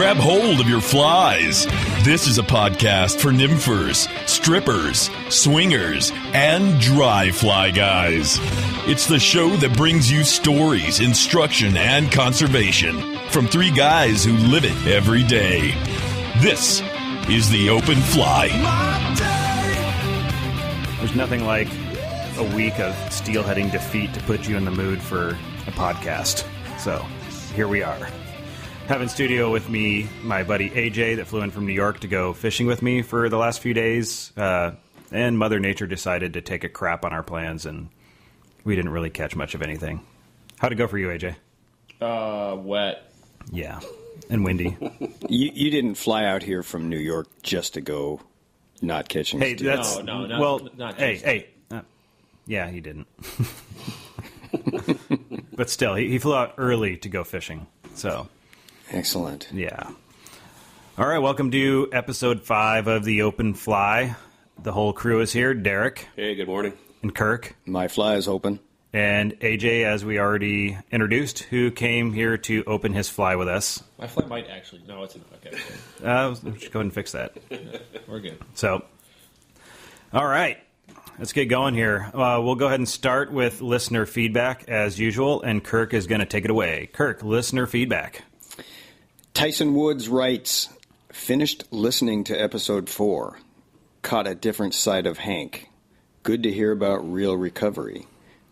grab hold of your flies. This is a podcast for nymphers, strippers, swingers, and dry fly guys. It's the show that brings you stories, instruction, and conservation from three guys who live it every day. This is The Open Fly. There's nothing like a week of steelheading defeat to put you in the mood for a podcast. So, here we are. Have in studio with me my buddy AJ that flew in from New York to go fishing with me for the last few days. And Mother Nature decided to take a crap on our plans, and we didn't really catch much of anything. How'd it go for you, AJ? Wet. Yeah, and windy. You didn't fly out here from New York just to go not catching Hey, steel. that's... No, not, well, not hey. Yeah, he didn't. But still, he flew out early to go fishing, so... Excellent. Yeah. All right, welcome to episode 5 of The Open Fly. The whole crew is here. Derek. Hey, good morning. And Kirk. My fly is open. And AJ, as we already introduced, who came here to open his fly with us. My fly might actually... No, it's... Okay. Let's go ahead and fix that. We're good. So, all right. Let's get going here. We'll go ahead and start with listener feedback, as usual, and Kirk is going to take it away. Kirk, listener feedback. Tyson Woods writes, finished listening to episode 4. Caught a different side of Hank. Good to hear about real recovery.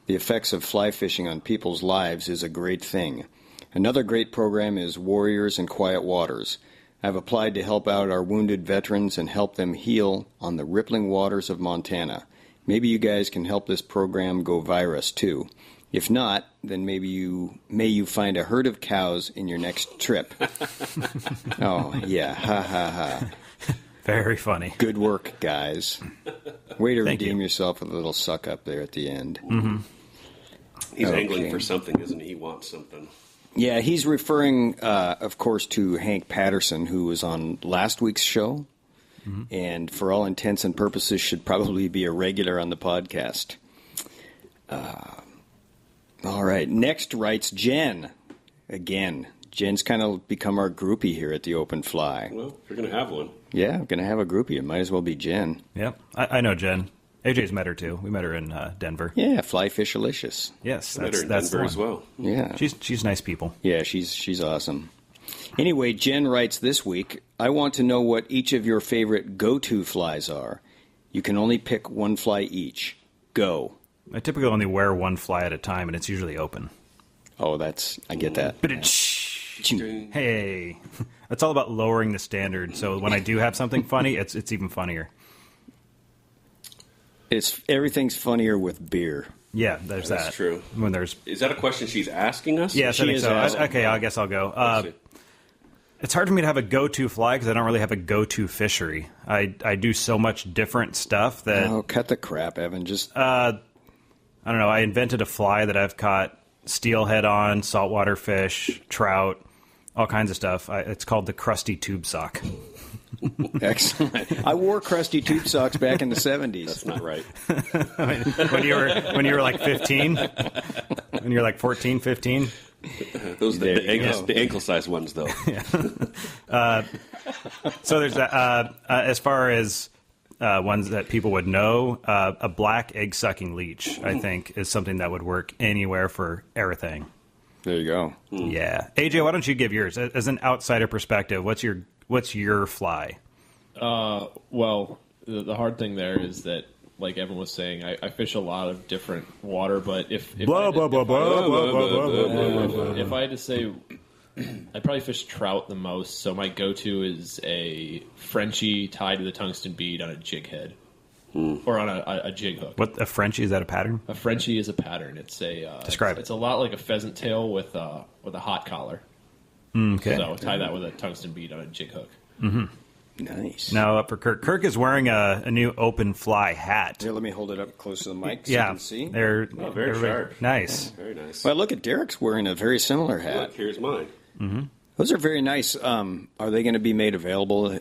The effects of fly fishing on people's lives is a great thing. Another great program is Warriors in Quiet Waters. I've applied to help out our wounded veterans and help them heal on the rippling waters of Montana. Maybe you guys can help this program go virus too. If not, then may you find a herd of cows in your next trip. Oh, yeah. Ha, ha, ha. Very funny. Good work, guys. Way to Thank redeem you. yourself with a little suck up there at the end. Mm-hmm. He's Okay. angling for something, isn't he? He wants something. Yeah, he's referring, of course, to Hank Patterson, who was on last week's show, and for all intents and purposes should probably be a regular on the podcast. All right, next writes Jen. Again, Jen's kind of become our groupie here at the Open Fly. Well, you're going to have one. Yeah, I'm going to have a groupie. It might as well be Jen. Yep. I know Jen. AJ's met her, too. We met her in Denver. Yeah, Fly Fishalicious. Yes, I met her in that's Denver the as one. well. Yeah. She's nice people. Yeah, she's awesome. Anyway, Jen writes this week, I want to know what each of your favorite go-to flies are. You can only pick one fly each. Go. I typically only wear one fly at a time, and it's usually open. Oh, I get that. But hey, it's all about lowering the standard. So when I do have something funny, it's even funnier. Everything's funnier with beer. Yeah, there's that. That's true. When there's Is that a question she's asking us? yes, I She think is so. asking. Okay, I guess I'll go. Let's see. It's hard for me to have a go-to fly because I don't really have a go-to fishery. I do so much different stuff that Oh, cut the crap, Evan. Just I don't know. I invented a fly that I've caught steelhead on, saltwater fish, trout, all kinds of stuff. It's called the crusty tube sock. excellent. I wore crusty tube socks back in the 70s. That's not right. when you were like 15, when you were like 14, 15. Those are There you go. the ankle-sized ones, though. So there's that. As far as ones that people would know, a black egg-sucking leech, I think, is something that would work anywhere for everything. There you go. Yeah. AJ, why don't you give yours? As an outsider perspective, what's your fly? Well, the hard thing there is that, like Evan was saying, I fish a lot of different water, but if I had to say, I'd probably fish trout the most, so my go-to is a Frenchie tied to the tungsten bead on a jig head. Or on a jig hook. What, a Frenchie, is that a pattern? A Frenchie is a pattern. It's a Describe it. It's a lot like a pheasant tail with a hot collar. Okay. So tie that with a tungsten bead on a jig hook. Nice. Now up for Kirk. Kirk is wearing a new open fly hat. Here, let me hold it up close to the mic so Yeah, you can see. they're very sharp. Nice. Very nice. Well, look at Derek's wearing a very similar hat. Look, here's mine. Those are very nice. Are they going to be made available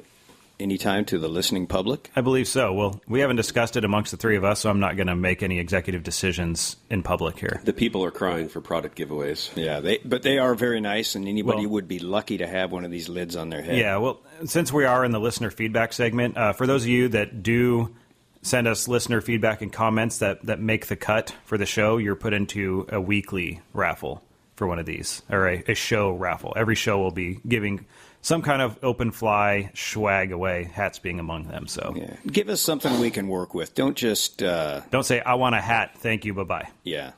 anytime to the listening public? I believe so. Well, we haven't discussed it amongst the three of us, so I'm not going to make any executive decisions in public here. The people are crying for product giveaways. Yeah, but they are very nice, and anybody would be lucky to have one of these lids on their head. Yeah, well, since we are in the listener feedback segment, for those of you that do send us listener feedback and comments that make the cut for the show, you're put into a weekly raffle for one of these, or a show raffle. Every show will be giving some kind of open fly swag away, hats being among them. So give us something we can work with. Don't just don't say, I want a hat, thank you, bye-bye. Yeah.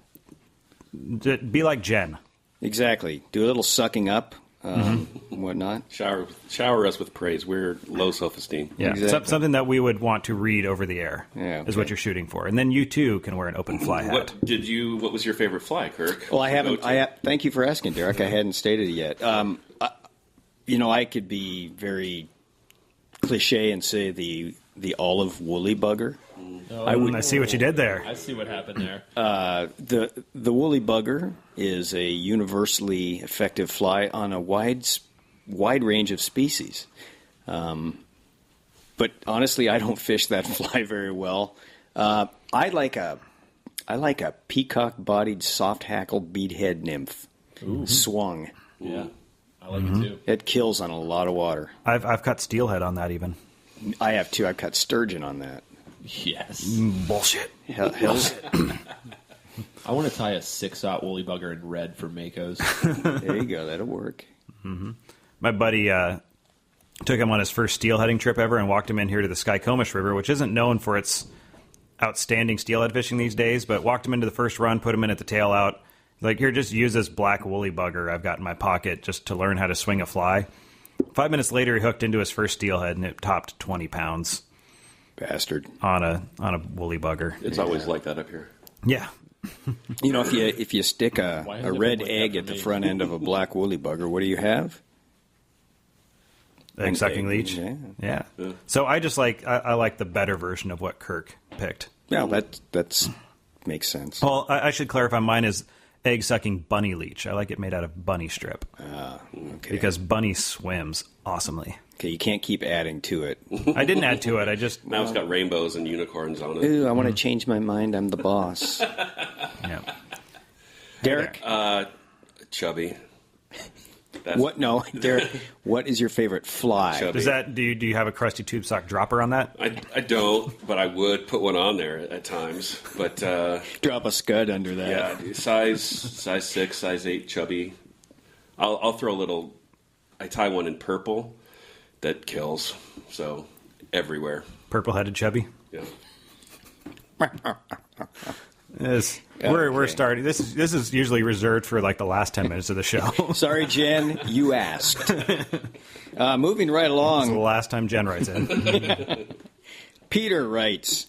Be like Jen. Exactly. Do a little sucking up, and whatnot. Shower us with praise. We're low self-esteem. Yeah, exactly. Something that we would want to read over the air is what you're shooting for. And then you, too, can wear an open fly hat. What was your favorite fly, Kirk? Well, I haven't. Thank you for asking, Derek. I hadn't stated it yet. I could be very cliche and say the olive woolly bugger. I see what you did there. I see what happened there. The woolly bugger is a universally effective fly on a wide range of species. But honestly, I don't fish that fly very well. I like a peacock-bodied, soft-hackle beadhead nymph. Ooh. Swung. Yeah, I like it too. It kills on a lot of water. I've cut steelhead on that even. I have too. I've cut sturgeon on that. Yes. Bullshit. Hell's. I want to tie a 6-aught woolly bugger in red for Makos. There you go. That'll work. Mm-hmm. My buddy took him on his first steelheading trip ever and walked him in here to the Skycomish River, which isn't known for its outstanding steelhead fishing these days, but walked him into the first run, put him in at the tail out. Like, here, just use this black woolly bugger I've got in my pocket just to learn how to swing a fly. 5 minutes later, he hooked into his first steelhead, and it topped 20 pounds. Bastard. On a woolly bugger. It's always like that up here. Yeah. If you stick a red egg at the front end of a black woolly bugger, what do you have? Egg sucking leech. Yeah. So I just I like the better version of what Kirk picked. Yeah, that makes sense. Well, I should clarify. Mine is egg sucking bunny leech. I like it made out of bunny strip. Okay. Because bunny swims awesomely. Okay, you can't keep adding to it. I didn't add to it. I just now it's got rainbows and unicorns on it. Ooh, I want to change my mind. I'm the boss. Yeah. Derek. Chubby. What? No, Derek. What is your favorite fly? Chubby. Does that? Do you have a crusty tube sock dropper on that? I don't, but I would put one on there at times. But drop a scud under that. Yeah, size 6, size 8, chubby. I'll throw a little. I tie one in purple that kills. So everywhere. Purple-headed chubby. Yeah. We're starting. This is usually reserved for like the last 10 minutes of the show. Sorry, Jen, you asked. Moving right along. This is the last time Jen writes in. Peter writes,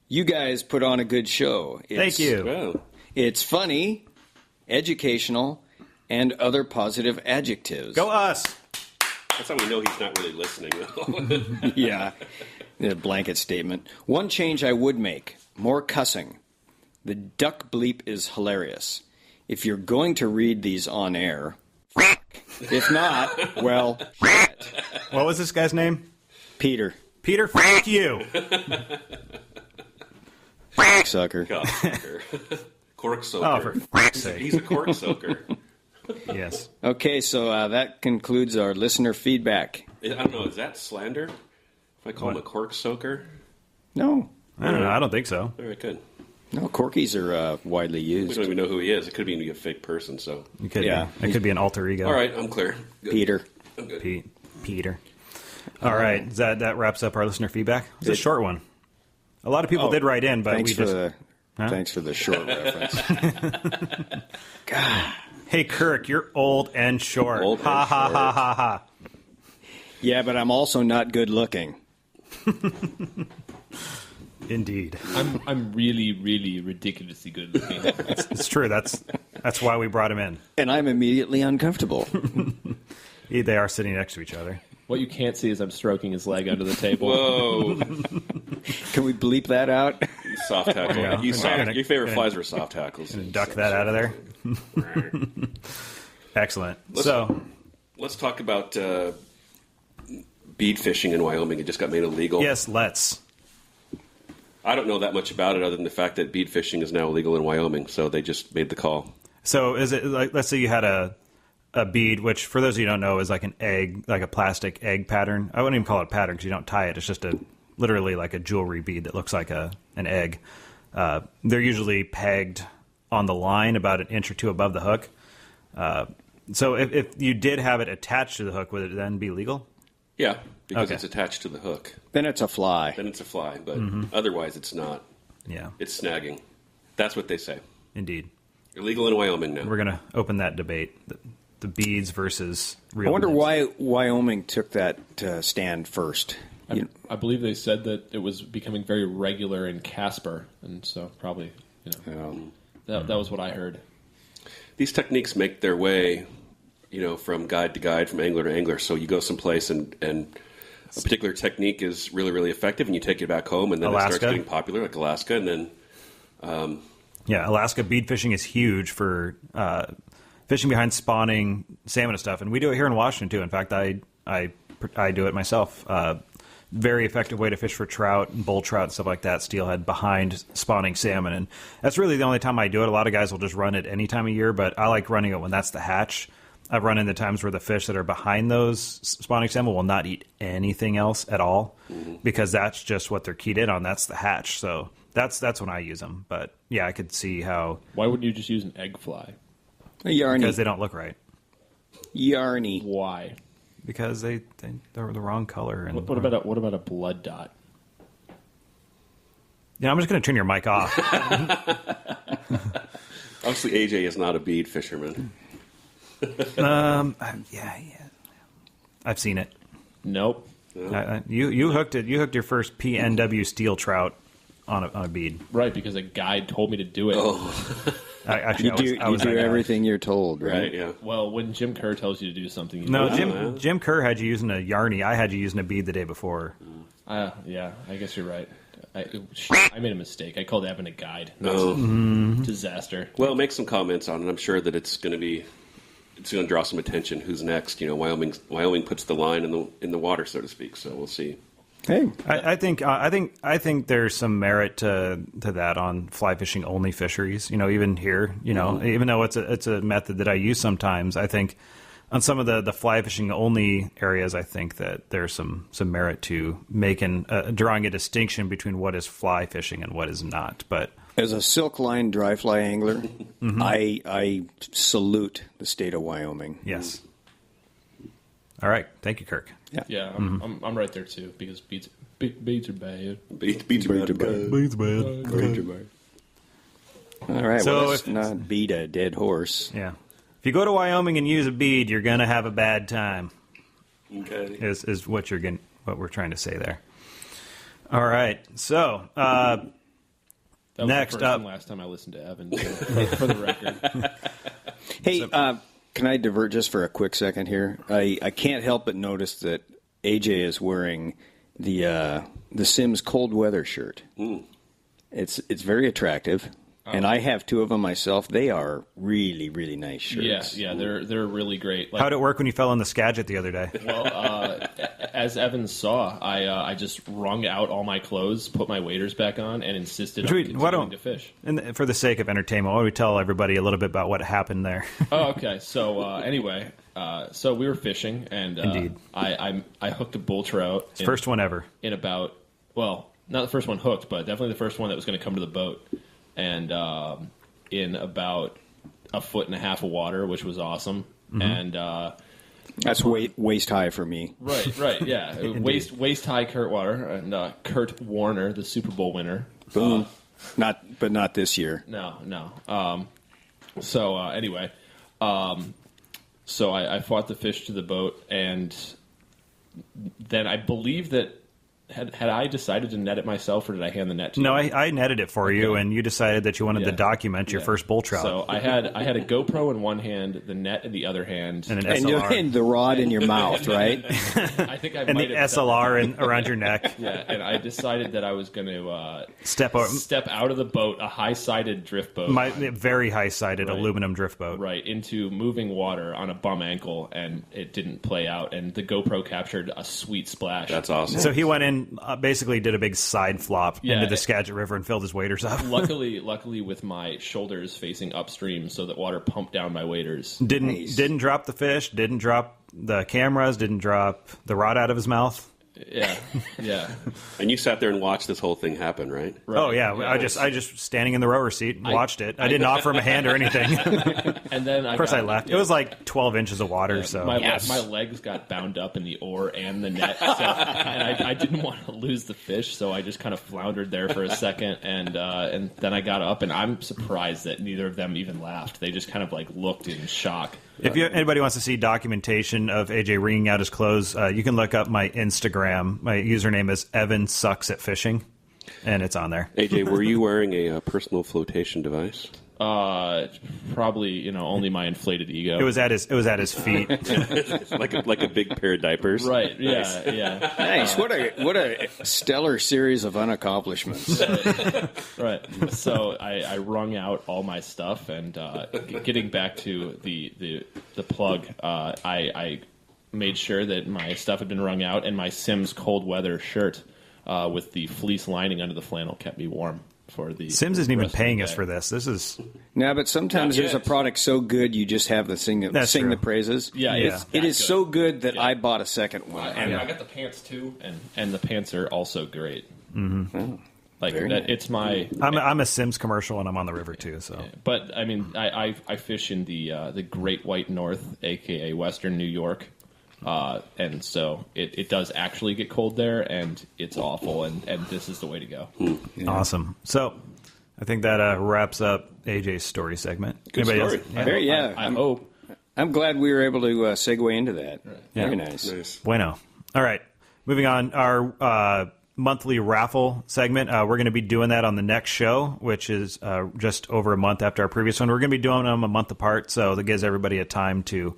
"You guys put on a good show. Thank you. Well, It's funny, educational, and other positive adjectives." Go us. that's how we know he's not really listening, though. Yeah. A blanket statement. One change I would make: more cussing. The duck bleep is hilarious. If you're going to read these on air, if not, well, What was this guy's name? Peter. Peter, fuck you. Sucker. Cork soaker. Oh, for fuck's sake. He's a cork soaker. Yes. Okay, so that concludes our listener feedback. I don't know, is that slander? If I call him a cork soaker? No. I don't know. I don't think so. All right, good. No, corkies are widely We used. don't even know who he is. It could be a fake person, so. It could Yeah. be. It could be an alter ego. All right, I'm clear. Good. Peter. I'm good. Peter. All right. That wraps up our listener feedback. It's a short one. A lot of people did write in, but Thanks we for just... Thanks for the short reference. God. Hey, Kirk, you're old and short. Old ha, and ha, short. ha, ha, ha. Yeah, but I'm also not good looking. Indeed. I'm really, really ridiculously good looking. It's true. That's why we brought him in. And I'm immediately uncomfortable. They are sitting next to each other. What you can't see is I'm stroking his leg under the table. Whoa. Can we bleep that out? Soft tackle. Yeah. Your favorite flies are soft tackles. Duck that out of there. Excellent. Let's talk about bead fishing in Wyoming. It just got made illegal. Yes, let's. I don't know that much about it other than the fact that bead fishing is now illegal in Wyoming, so they just made the call. So is it like, let's say you had a bead, which for those of you who don't know is like an egg, like a plastic egg pattern. I wouldn't even call it a pattern because you don't tie it. It's just literally like a jewelry bead that looks like an egg. They're usually pegged on the line about an inch or two above the hook. So if you did have it attached to the hook, would it then be legal? Yeah, because Okay. it's attached to the hook. Then it's a fly. Then it's a fly, but otherwise it's not. Yeah, It's snagging. That's what they say. indeed. Illegal in Wyoming now. We're going to open that debate. The beads versus real I wonder beads. why Wyoming took that stand first. I believe they said that it was becoming very regular in Casper, and so probably, that was what I heard. These techniques make their way, from guide to guide, from angler to angler. So you go someplace and a particular technique is really, really effective, and you take it back home, and then it Alaska. starts getting popular, like Alaska, and then Yeah, Alaska bead fishing is huge for fishing behind spawning salmon and stuff, and we do it here in Washington too. In fact, I do it myself. Very effective way to fish for trout and bull trout and stuff like that, steelhead behind spawning salmon, and that's really the only time I do it. A lot of guys will just run it any time of year, but I like running it when that's the hatch. I've run into times where the fish that are behind those spawning salmon will not eat anything else at all because that's just what they're keyed in on. That's the hatch, so that's when I use them. But yeah, I could see how. Why wouldn't you just use an egg fly? Yarny. Because they don't look right. Yarny. Why? Because they're the wrong color. And What about a blood dot? I'm just going to turn your mic off. obviously AJ is not a bead fisherman. Yeah. I've seen it. Nope. You hooked it. You hooked your first PNW steel trout on a bead. Right, because a guide told me to do it. Actually, You do everything you're told, right? Right, yeah. Well, when Jim Kerr tells you to do something, you No, do it. Jim Kerr had you using a Yarny. I had you using a bead the day before. Yeah, I guess you're right. I made a mistake. I called Evan a guide. Disaster. Well, make some comments on it. I'm sure that it's going to draw some attention. Who's next? Wyoming puts the line in the water, so to speak. So we'll see. Hey, I think there's some merit to that on fly fishing only fisheries. Even here, even though it's a method that I use sometimes, I think on some of the fly fishing only areas, I think that there's some merit to making drawing a distinction between what is fly fishing and what is not. But as a silk line dry fly angler, I salute the state of Wyoming. yes. All right, thank you, Kirk. Yeah, I'm right there too because beads are bad. Beads are bad. All right, So well, let's if- not beat a dead horse. Yeah. If you go to Wyoming and use a bead, you're gonna have a bad time. Okay. Is what we're trying to say there. All right. So That was Next the first up. and last time I listened to Evan for the record. Hey, can I divert just for a quick second here? I can't help but notice that AJ is wearing the Sims cold weather shirt. It's very attractive, and I have two of them myself. They are really, really nice shirts. Yeah, they're really great. Like, how'd it work when you fell in the Skagit the other day? well, as Evan saw, I just wrung out all my clothes, put my waders back on, and insisted on continuing to fish. And for the sake of entertainment, why don't we tell everybody a little bit about what happened there? Oh, okay. So anyway, so we were fishing, and Indeed. I hooked a bull trout. First one ever. In about, well, not the first one hooked, but definitely the first one that was going to come to the boat. And in about 1.5 foot of water, which was awesome. And That's waist high for me. right, yeah, waist high Kurt Water and Kurt Warner, the Super Bowl winner. Boom. Not this year. No. So anyway, so I fought the fish to the boat, and then I believe that Had I decided to net it myself, or did I hand the net to No, you? I netted it for you, and you decided that you wanted to document your first bull trout. So I had a GoPro in one hand, the net in the other hand, And an And, SLR. and the rod in your mouth, right? I think I And might the have said SLR around your neck. that. Yeah, and I decided that I was going to Step out of the boat, a high-sided drift boat, my very high-sided Right. aluminum drift boat. right into moving water on a bum ankle, and it didn't play out. And the GoPro captured a sweet splash. That's awesome. So he went in, basically did a big side flop Yeah, into the Skagit River and filled his waders up. Luckily, with my shoulders facing upstream, so that water pumped down my waders. Didn't drop the fish, didn't drop the cameras, didn't drop the rod out of his mouth. Yeah. And you sat there and watched this whole thing happen, right? Oh yeah, I just standing in the rower seat and watched it. I didn't offer him a hand or anything. And then Of course, I left. It was like 12 inches of water. So my legs got bound up in the oar and the net, and I didn't want to lose the fish, so I just kind of floundered there for a second, and then I got up, and I'm surprised that neither of them even laughed. They just kind of like looked in shock. If anybody wants to see documentation of AJ wringing out his clothes, you can look up my Instagram. My username is Evan Sucks at Fishing, and it's on there. AJ, were you wearing a personal flotation device? Probably, only my inflated ego. It was at his feet. like a big pair of diapers. Right. Yeah. Nice. What a stellar series of unaccomplishments. Right. So I wrung out all my stuff, and getting back to the plug, I made sure that my stuff had been wrung out, and my Sims cold weather shirt with the fleece lining under the flannel kept me warm. For the Sims isn't even rest of the paying day. us for this. This is No, but sometimes Not there's a yet. product so good you just have to sing That's true. the praises. Yeah, Yeah. It is so good that Yeah. I bought a second one. I got the pants too, and the pants are also great. Mm-hmm. Like Very that, nice. it's my. I'm a Sims commercial, and I'm on the river too. So But I mean, I fish in the Great White North, aka Western New York, and so it does actually get cold there, and it's awful, and this is the way to go. awesome. So I think that wraps up AJ's story segment. Good Anybody story. else? I hope. I'm glad we were able to segue into that. Yeah. Very nice. Nice. Bueno. All right. Moving on. Our monthly raffle segment. We're going to be doing that on the next show, which is just over a month after our previous one. We're going to be doing them a month apart, so that gives everybody a time to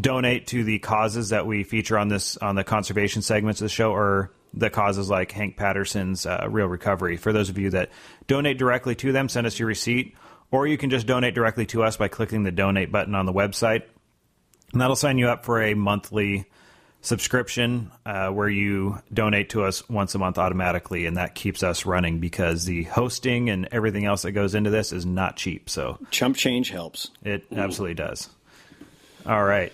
donate to the causes that we feature on the conservation segments of the show, or the causes like Hank Patterson's Real Recovery. For those of you that donate directly to them, send us your receipt, or you can just donate directly to us by clicking the donate button on the website. And that'll sign you up for a monthly subscription where you donate to us once a month automatically, and that keeps us running because the hosting and everything else that goes into this is not cheap. So Chump change helps. it absolutely does. All right.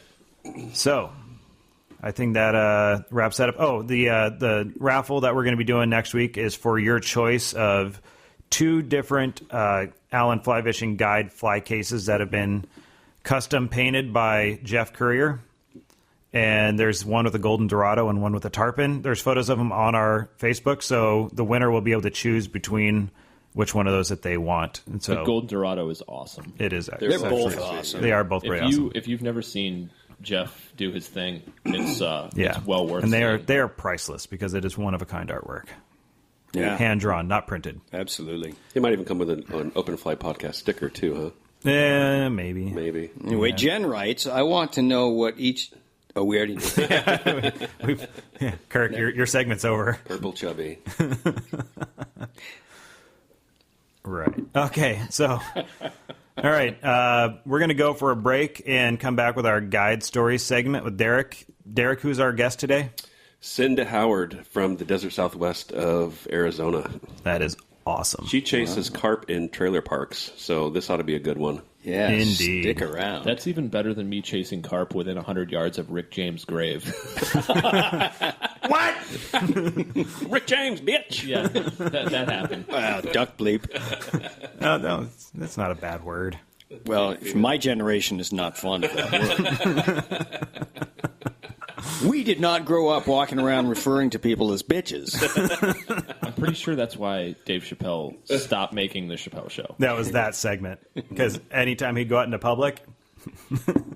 So I think that wraps that up. Oh, the raffle that we're going to be doing next week is for your choice of 2 different Allen Fly Fishing Guide fly cases that have been custom painted by Jeff Currier. And there's one with a golden dorado and one with a tarpon. There's photos of them on our Facebook, so the winner will be able to choose between which one of those that they want. And so The Golden Dorado is awesome. it is. They're both actually- awesome. They are both very awesome. If you've never seen Jeff do his thing, it's Yeah, it's well worth. And seeing. they are priceless because it is one of a kind artwork, Yeah, hand drawn, not printed. absolutely. It might even come with an Open Fly podcast sticker too, huh? Maybe. Maybe. Anyway, Jen writes, I want to know what each... Oh, we already did. Kirk, your segment's over. Purple chubby. Right. Okay. So, all right. We're going to go for a break and come back with our guide stories segment with Derek. Derek, who's our guest today? Cinda Howard from the desert southwest of Arizona. That is awesome. She chases carp in trailer parks, so this ought to be a good one. Yeah, Indeed. stick around. That's even better than me chasing carp within 100 yards of Rick James' grave. What? Rick James, bitch! Yeah, that happened. Wow, duck bleep. No, that's not a bad word. Well, my generation is not fond of that word. We did not grow up walking around referring to people as bitches. I'm pretty sure that's why Dave Chappelle stopped making the Chappelle Show. That was that segment. Because anytime he'd go out into public,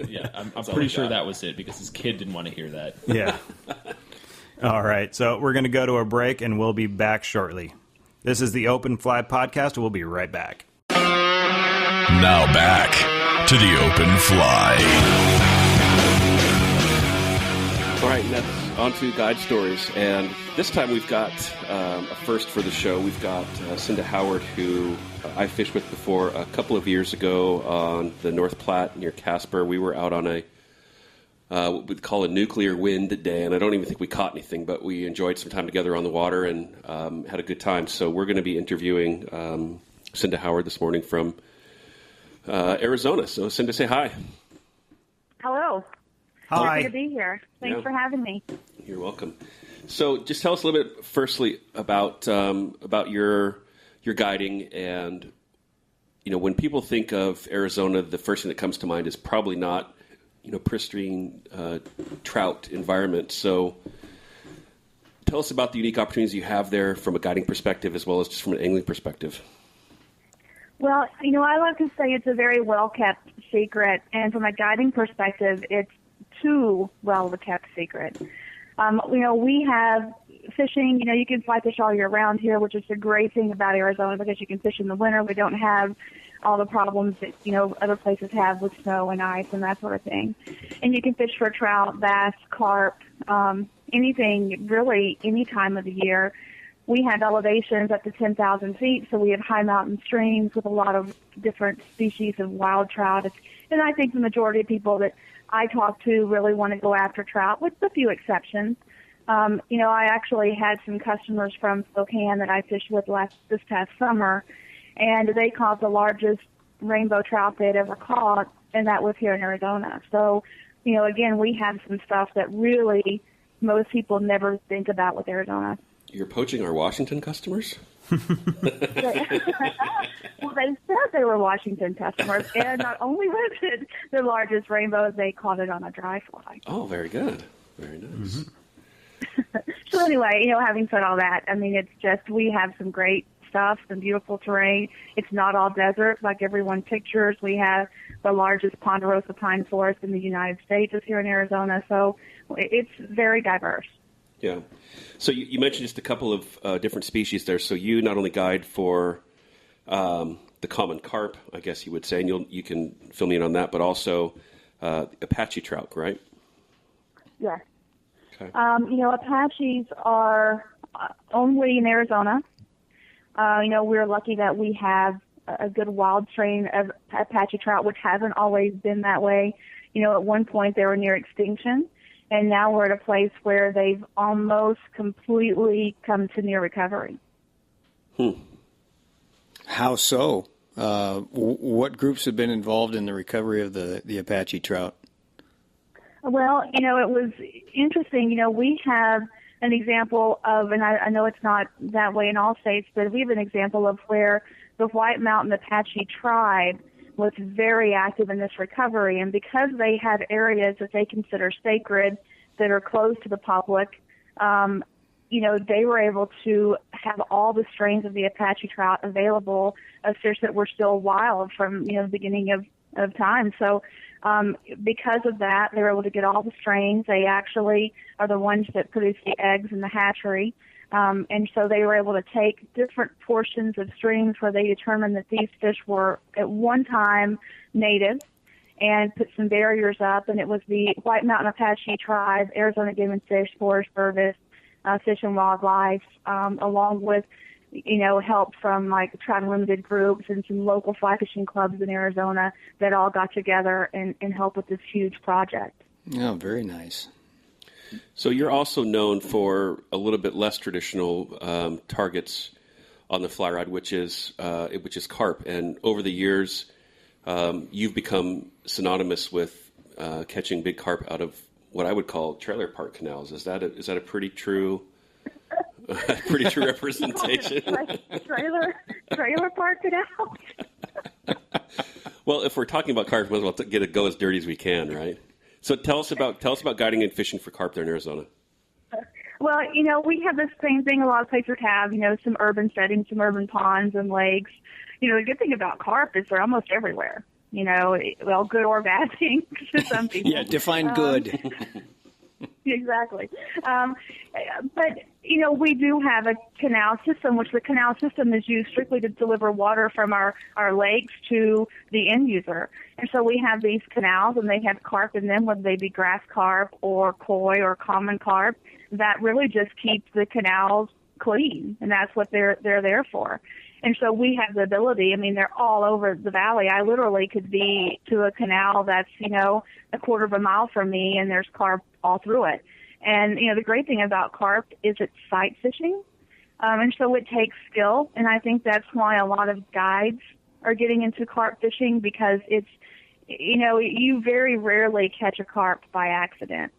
Yeah, I'm pretty sure that was it because his kid didn't want to hear that. yeah. All right, so we're going to go to a break, and we'll be back shortly. This is the Open Fly Podcast. We'll be right back. Now back to the Open Fly. All right, that's on to guide stories. And this time we've got a first for the show. We've got Cinda Howard, who I fished with before a couple of years ago on the North Platte near Casper. We were out on what we'd call a nuclear wind day, and I don't even think we caught anything, but we enjoyed some time together on the water and had a good time. So we're going to be interviewing Cinda Howard this morning from Arizona. So Cinda, say hi. Hello. Hi. Good to be here. Thanks for having me. You're welcome. So just tell us a little bit, firstly, about your guiding. And, when people think of Arizona, the first thing that comes to mind is probably not pristine trout environment. So tell us about the unique opportunities you have there from a guiding perspective as well as just from an angling perspective. Well, I like to say it's a very well-kept secret, and from a guiding perspective, it's too well-kept secret. We have fishing, you can fly fish all year round here, which is the great thing about Arizona because you can fish in the winter. We don't have all the problems that, other places have with snow and ice and that sort of thing. And you can fish for trout, bass, carp, anything really any time of the year. We have elevations up to 10,000 feet, so we have high mountain streams with a lot of different species of wild trout. And I think the majority of people that I talk to really want to go after trout, with a few exceptions. I actually had some customers from Spokane that I fished with this past summer, and they caught the largest rainbow trout they'd ever caught, and that was here in Arizona. So, again, we have some stuff that really most people never think about with Arizona. You're poaching our Washington customers? Well, they said they were Washington customers, and not only was it the largest rainbow, they caught it on a dry fly. Oh, very good. Very nice. Mm-hmm. So anyway, having said all that, it's just we have some great stuff, some beautiful terrain. It's not all desert like everyone pictures. We have the largest ponderosa pine forest in the United States is here in Arizona, so it's very diverse. Yeah. So you mentioned just a couple of different species there. So you not only guide for the common carp, I guess you would say, and you can fill me in on that, but also Apache trout, right? Yes. Okay. Apaches are only in Arizona. We're lucky that we have a good wild strain of Apache trout, which hasn't always been that way. At one point they were near extinction. And now we're at a place where they've almost completely come to near recovery. How so? What groups have been involved in the recovery of the Apache trout? Well, it was interesting. We have an example of, and I know it's not that way in all states, but we have an example of where the White Mountain Apache tribe was very active in this recovery, and because they have areas that they consider sacred that are closed to the public, they were able to have all the strains of the Apache trout available, of fish that were still wild from the beginning of time. So because of that, they were able to get all the strains. They actually are the ones that produce the eggs in the hatchery. And so they were able to take different portions of streams where they determined that these fish were at one time native and put some barriers up. And it was the White Mountain Apache tribe, Arizona Game and Fish, Forest Service, Fish and Wildlife, along with, help from like Trout Unlimited groups and some local fly fishing clubs in Arizona that all got together and helped with this huge project. Oh, very nice. So you're also known for a little bit less traditional targets on the fly rod, which is carp. And over the years, you've become synonymous with catching big carp out of what I would call trailer park canals. Is that a pretty true representation? trailer park canals. Well, if we're talking about carp, we might as well get it go as dirty as we can, right? So tell us about guiding and fishing for carp there in Arizona. Well, we have the same thing a lot of places have, some urban settings, some urban ponds and lakes. The good thing about carp is they're almost everywhere, good or bad things to some people. Yeah, define good. Exactly. But, we do have a canal system, which the canal system is used strictly to deliver water from our lakes to the end user. And so we have these canals, and they have carp in them, whether they be grass carp or koi or common carp, that really just keep the canals clean, and that's what they're there for. And so we have the ability, they're all over the valley. I literally could be to a canal that's, a quarter of a mile from me, and there's carp all through it. And, the great thing about carp is it's sight fishing. And so it takes skill. And I think that's why a lot of guides are getting into carp fishing, because it's, you very rarely catch a carp by accident.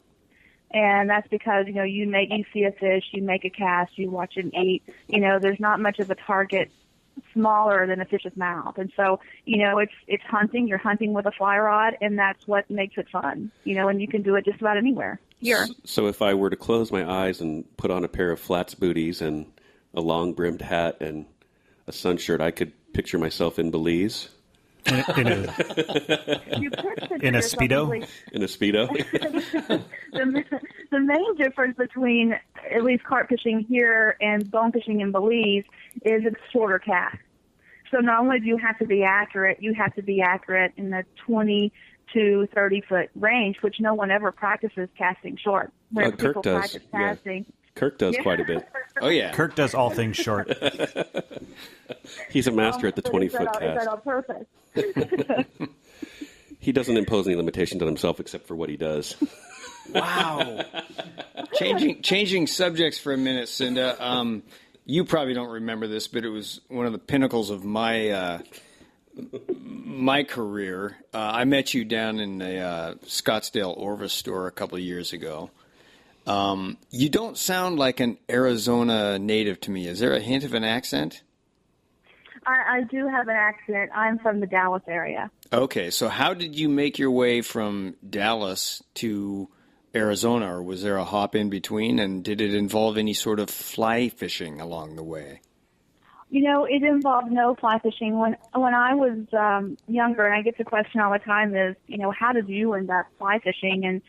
And that's because, you see a fish, you make a cast, you watch it eat. There's not much of a target smaller than a fish's mouth. And so, it's hunting. You're hunting with a fly rod, and that's what makes it fun, and you can do it just about anywhere. Here. So if I were to close my eyes and put on a pair of flats booties and a long brimmed hat and a sun shirt, I could picture myself in Belize. In a Speedo? In a Speedo? The main difference between at least carp fishing here and bone fishing in Belize is it's shorter cast. So not only do you have to be accurate, you have to be accurate in the 20 to 30-foot range, which no one ever practices casting short. Kirk does. Casting. Yeah. Kirk does quite a bit. Oh, yeah. Kirk does all things short. He's a master at the 20-foot cast. Is that on purpose? He doesn't impose any limitations on himself except for what he does. Wow. Changing subjects for a minute, Cinda. You probably don't remember this, but it was one of the pinnacles of my my career. I met you down in the Scottsdale Orvis store a couple of years ago. You don't sound like an Arizona native to me. Is there a hint of an accent? I do have an accent. I'm from the Dallas area. Okay, so how did you make your way from Dallas to Arizona, or was there a hop in between, and did it involve any sort of fly fishing along the way? It involved no fly fishing. When I was younger, and I get the question all the time is, how did you end up fly fishing? And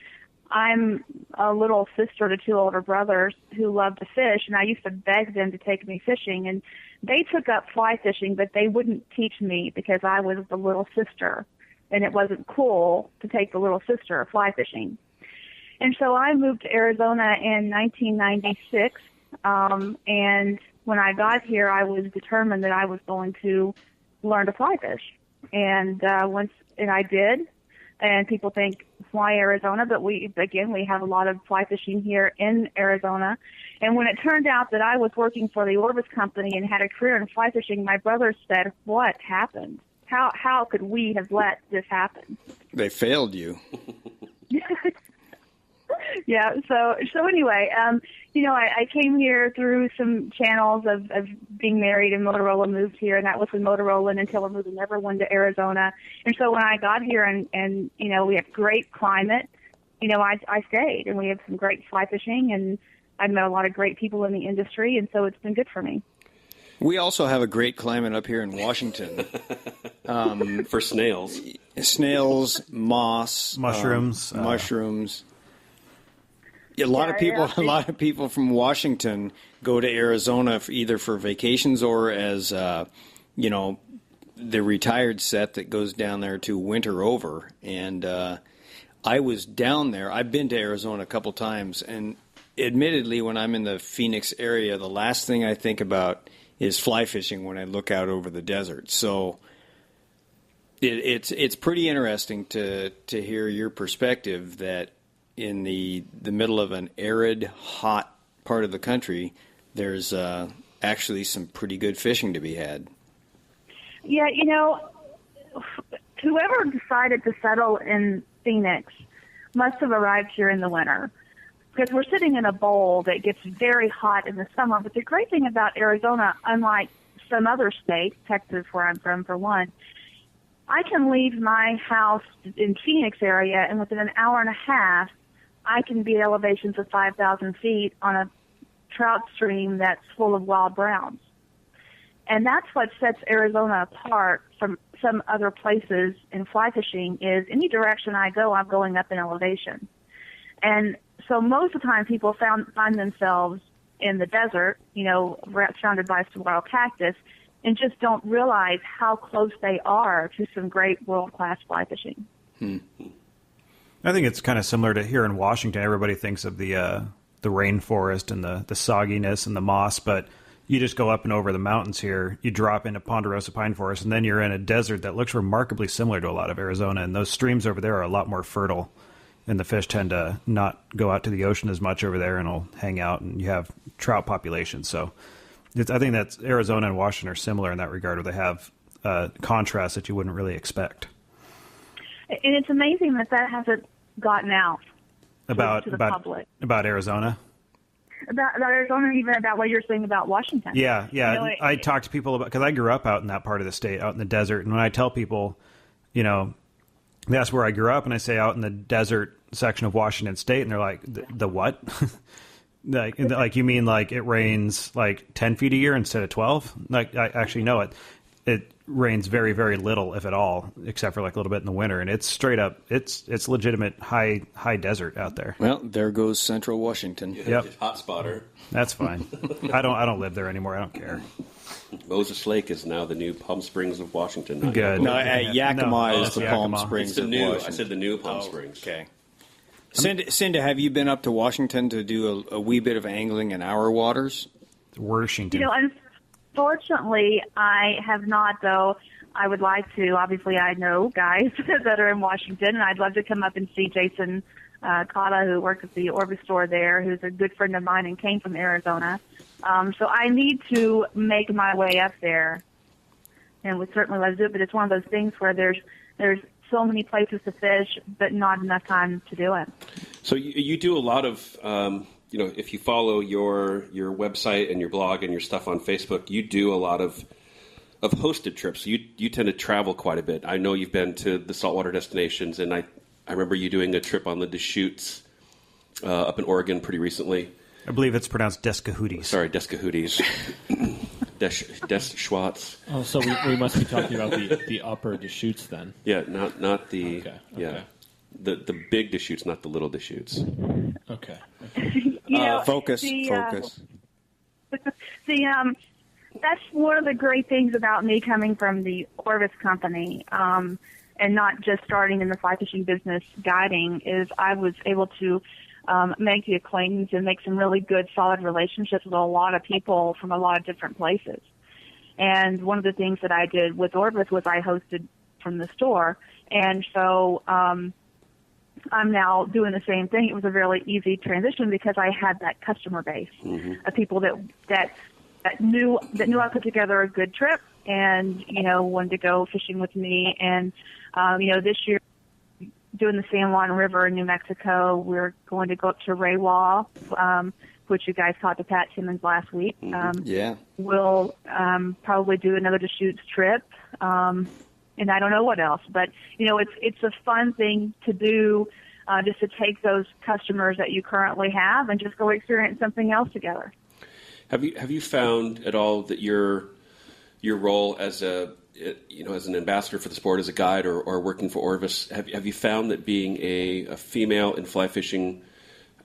I'm a little sister to two older brothers who love to fish, and I used to beg them to take me fishing. And they took up fly fishing, but they wouldn't teach me because I was the little sister, and it wasn't cool to take the little sister fly fishing. And so I moved to Arizona in 1996, and when I got here, I was determined that I was going to learn to fly fish. And I did. And people think, why Arizona? But we have a lot of fly fishing here in Arizona. And when it turned out that I was working for the Orvis Company and had a career in fly fishing, my brothers said, what happened? How could we have let this happen? They failed you. Yeah. So anyway, I came here through some channels of being married, and Motorola moved here, and that was with Motorola and until we moved Neverland to Arizona. And so when I got here and we have great climate, I stayed, and we have some great fly fishing, and I've met a lot of great people in the industry, and so it's been good for me. We also have a great climate up here in Washington. For snails. Snails, moss. Mushrooms. Mushrooms. A lot of people from Washington go to Arizona either for vacations or as the retired set that goes down there to winter over. And I was down there. I've been to Arizona a couple times, and admittedly, when I'm in the Phoenix area, the last thing I think about is fly fishing when I look out over the desert. So it's pretty interesting to hear your perspective that in the middle of an arid, hot part of the country, there's actually some pretty good fishing to be had. Yeah, whoever decided to settle in Phoenix must have arrived here in the winter, because we're sitting in a bowl that gets very hot in the summer. But the great thing about Arizona, unlike some other states, Texas, where I'm from, for one, I can leave my house in Phoenix area, and within an hour and a half, I can be at elevations of 5,000 feet on a trout stream that's full of wild browns. And that's what sets Arizona apart from some other places in fly fishing is any direction I go, I'm going up in elevation. And so most of the time people find themselves in the desert, surrounded by saguaro cactus, and just don't realize how close they are to some great world-class fly fishing. I think it's kind of similar to here in Washington. Everybody thinks of the rainforest and the sogginess and the moss, but you just go up and over the mountains here, you drop into ponderosa pine forest, and then you're in a desert that looks remarkably similar to a lot of Arizona, and those streams over there are a lot more fertile, and the fish tend to not go out to the ocean as much over there and will hang out, and you have trout populations. So I think that Arizona and Washington are similar in that regard, where they have contrast that you wouldn't really expect. And it's amazing that hasn't gotten out to the public. About Arizona? About Arizona, even about what you're saying about Washington. Yeah. I talk to people about, because I grew up out in that part of the state, out in the desert, and when I tell people, that's where I grew up, and I say out in the desert section of Washington State, and they're like, the what? like you mean like it rains like 10 feet a year instead of 12? Like, I actually know it rains very, very little, if at all, except for like a little bit in the winter, and it's straight up, it's legitimate high desert out there. Well, there goes Central Washington. Yep, hot spotter. That's fine. I don't live there anymore. I don't care. Moses Lake is now the new Palm Springs of Washington. Good. No, Yakima is the Palm Yakima. Springs It's the of new. Washington. I said the new Palm Springs. Okay. Cinda, have you been up to Washington to do a wee bit of angling in our waters? Washington. Unfortunately, I have not, though. I would like to. Obviously, I know guys that are in Washington, and I'd love to come up and see Jason Cotta, who works at the Orvis store there, who's a good friend of mine and came from Arizona. So I need to make my way up there, and would certainly love to do it, but it's one of those things where there's so many places to fish, but not enough time to do it. So you do a lot of, if you follow your website and your blog and your stuff on Facebook, you do a lot of hosted trips. You tend to travel quite a bit. I know you've been to the saltwater destinations, and I remember you doing a trip on the Deschutes up in Oregon pretty recently. I believe it's pronounced Descahooties. Sorry, Descahooties. Deschwatz. Oh, so we must be talking about the upper Deschutes then. Yeah, not the Okay. The big Deschutes, not the little Deschutes. Okay. Focus. That's one of the great things about me coming from the Orvis company, and not just starting in the fly fishing business guiding, is I was able to make the acquaintance and make some really good, solid relationships with a lot of people from a lot of different places. And one of the things that I did with Orvis was I hosted from the store, and so I'm now doing the same thing. It was a really easy transition because I had that customer base of people that knew I put together a good trip and wanted to go fishing with me. And this year, doing the San Juan River in New Mexico, we're going to go up to Raywa, which you guys talked to Pat Timmons last week. We'll probably do another Deschutes trip, and I don't know what else. But it's a fun thing to do, just to take those customers that you currently have and just go experience something else together. Have you found at all that your role as as an ambassador for the sport, as a guide, or working for Orvis, have you found that being a female in fly fishing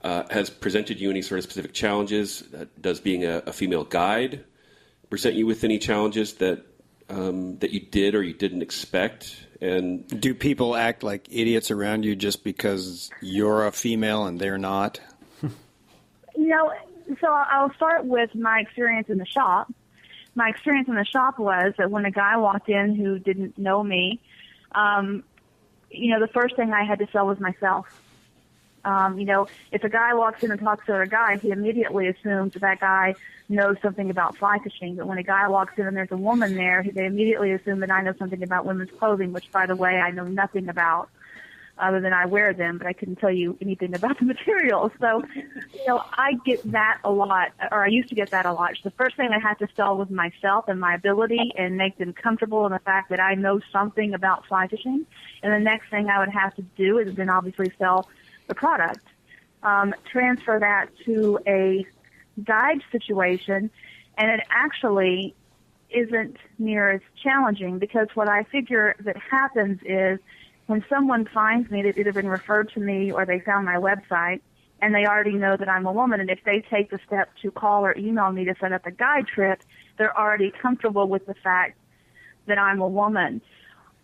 has presented you any sort of specific challenges? Does being a female guide present you with any challenges that you did or you didn't expect? And do people act like idiots around you just because you're a female and they're not? So I'll start with my experience in the shop. My experience in the shop was that when a guy walked in who didn't know me, the first thing I had to sell was myself. If a guy walks in and talks to a guy, he immediately assumes that guy knows something about fly fishing. But when a guy walks in and there's a woman there, they immediately assume that I know something about women's clothing, which, by the way, I know nothing about, other than I wear them, but I couldn't tell you anything about the materials. So, I get that a lot, or I used to get that a lot. So the first thing I had to sell was myself and my ability and make them comfortable in the fact that I know something about fly fishing. And the next thing I would have to do is then obviously sell the product. Transfer that to a guide situation, and it actually isn't near as challenging because what I figure that happens is when someone finds me, they've either been referred to me or they found my website, and they already know that I'm a woman. And if they take the step to call or email me to set up a guide trip, they're already comfortable with the fact that I'm a woman.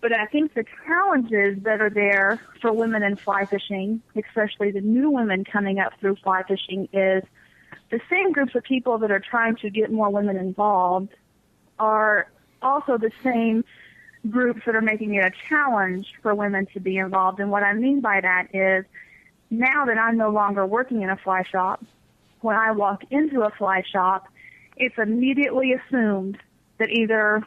But I think the challenges that are there for women in fly fishing, especially the new women coming up through fly fishing, is the same groups of people that are trying to get more women involved are also the same groups that are making it a challenge for women to be involved. And what I mean by that is, now that I'm no longer working in a fly shop, when I walk into a fly shop, it's immediately assumed that either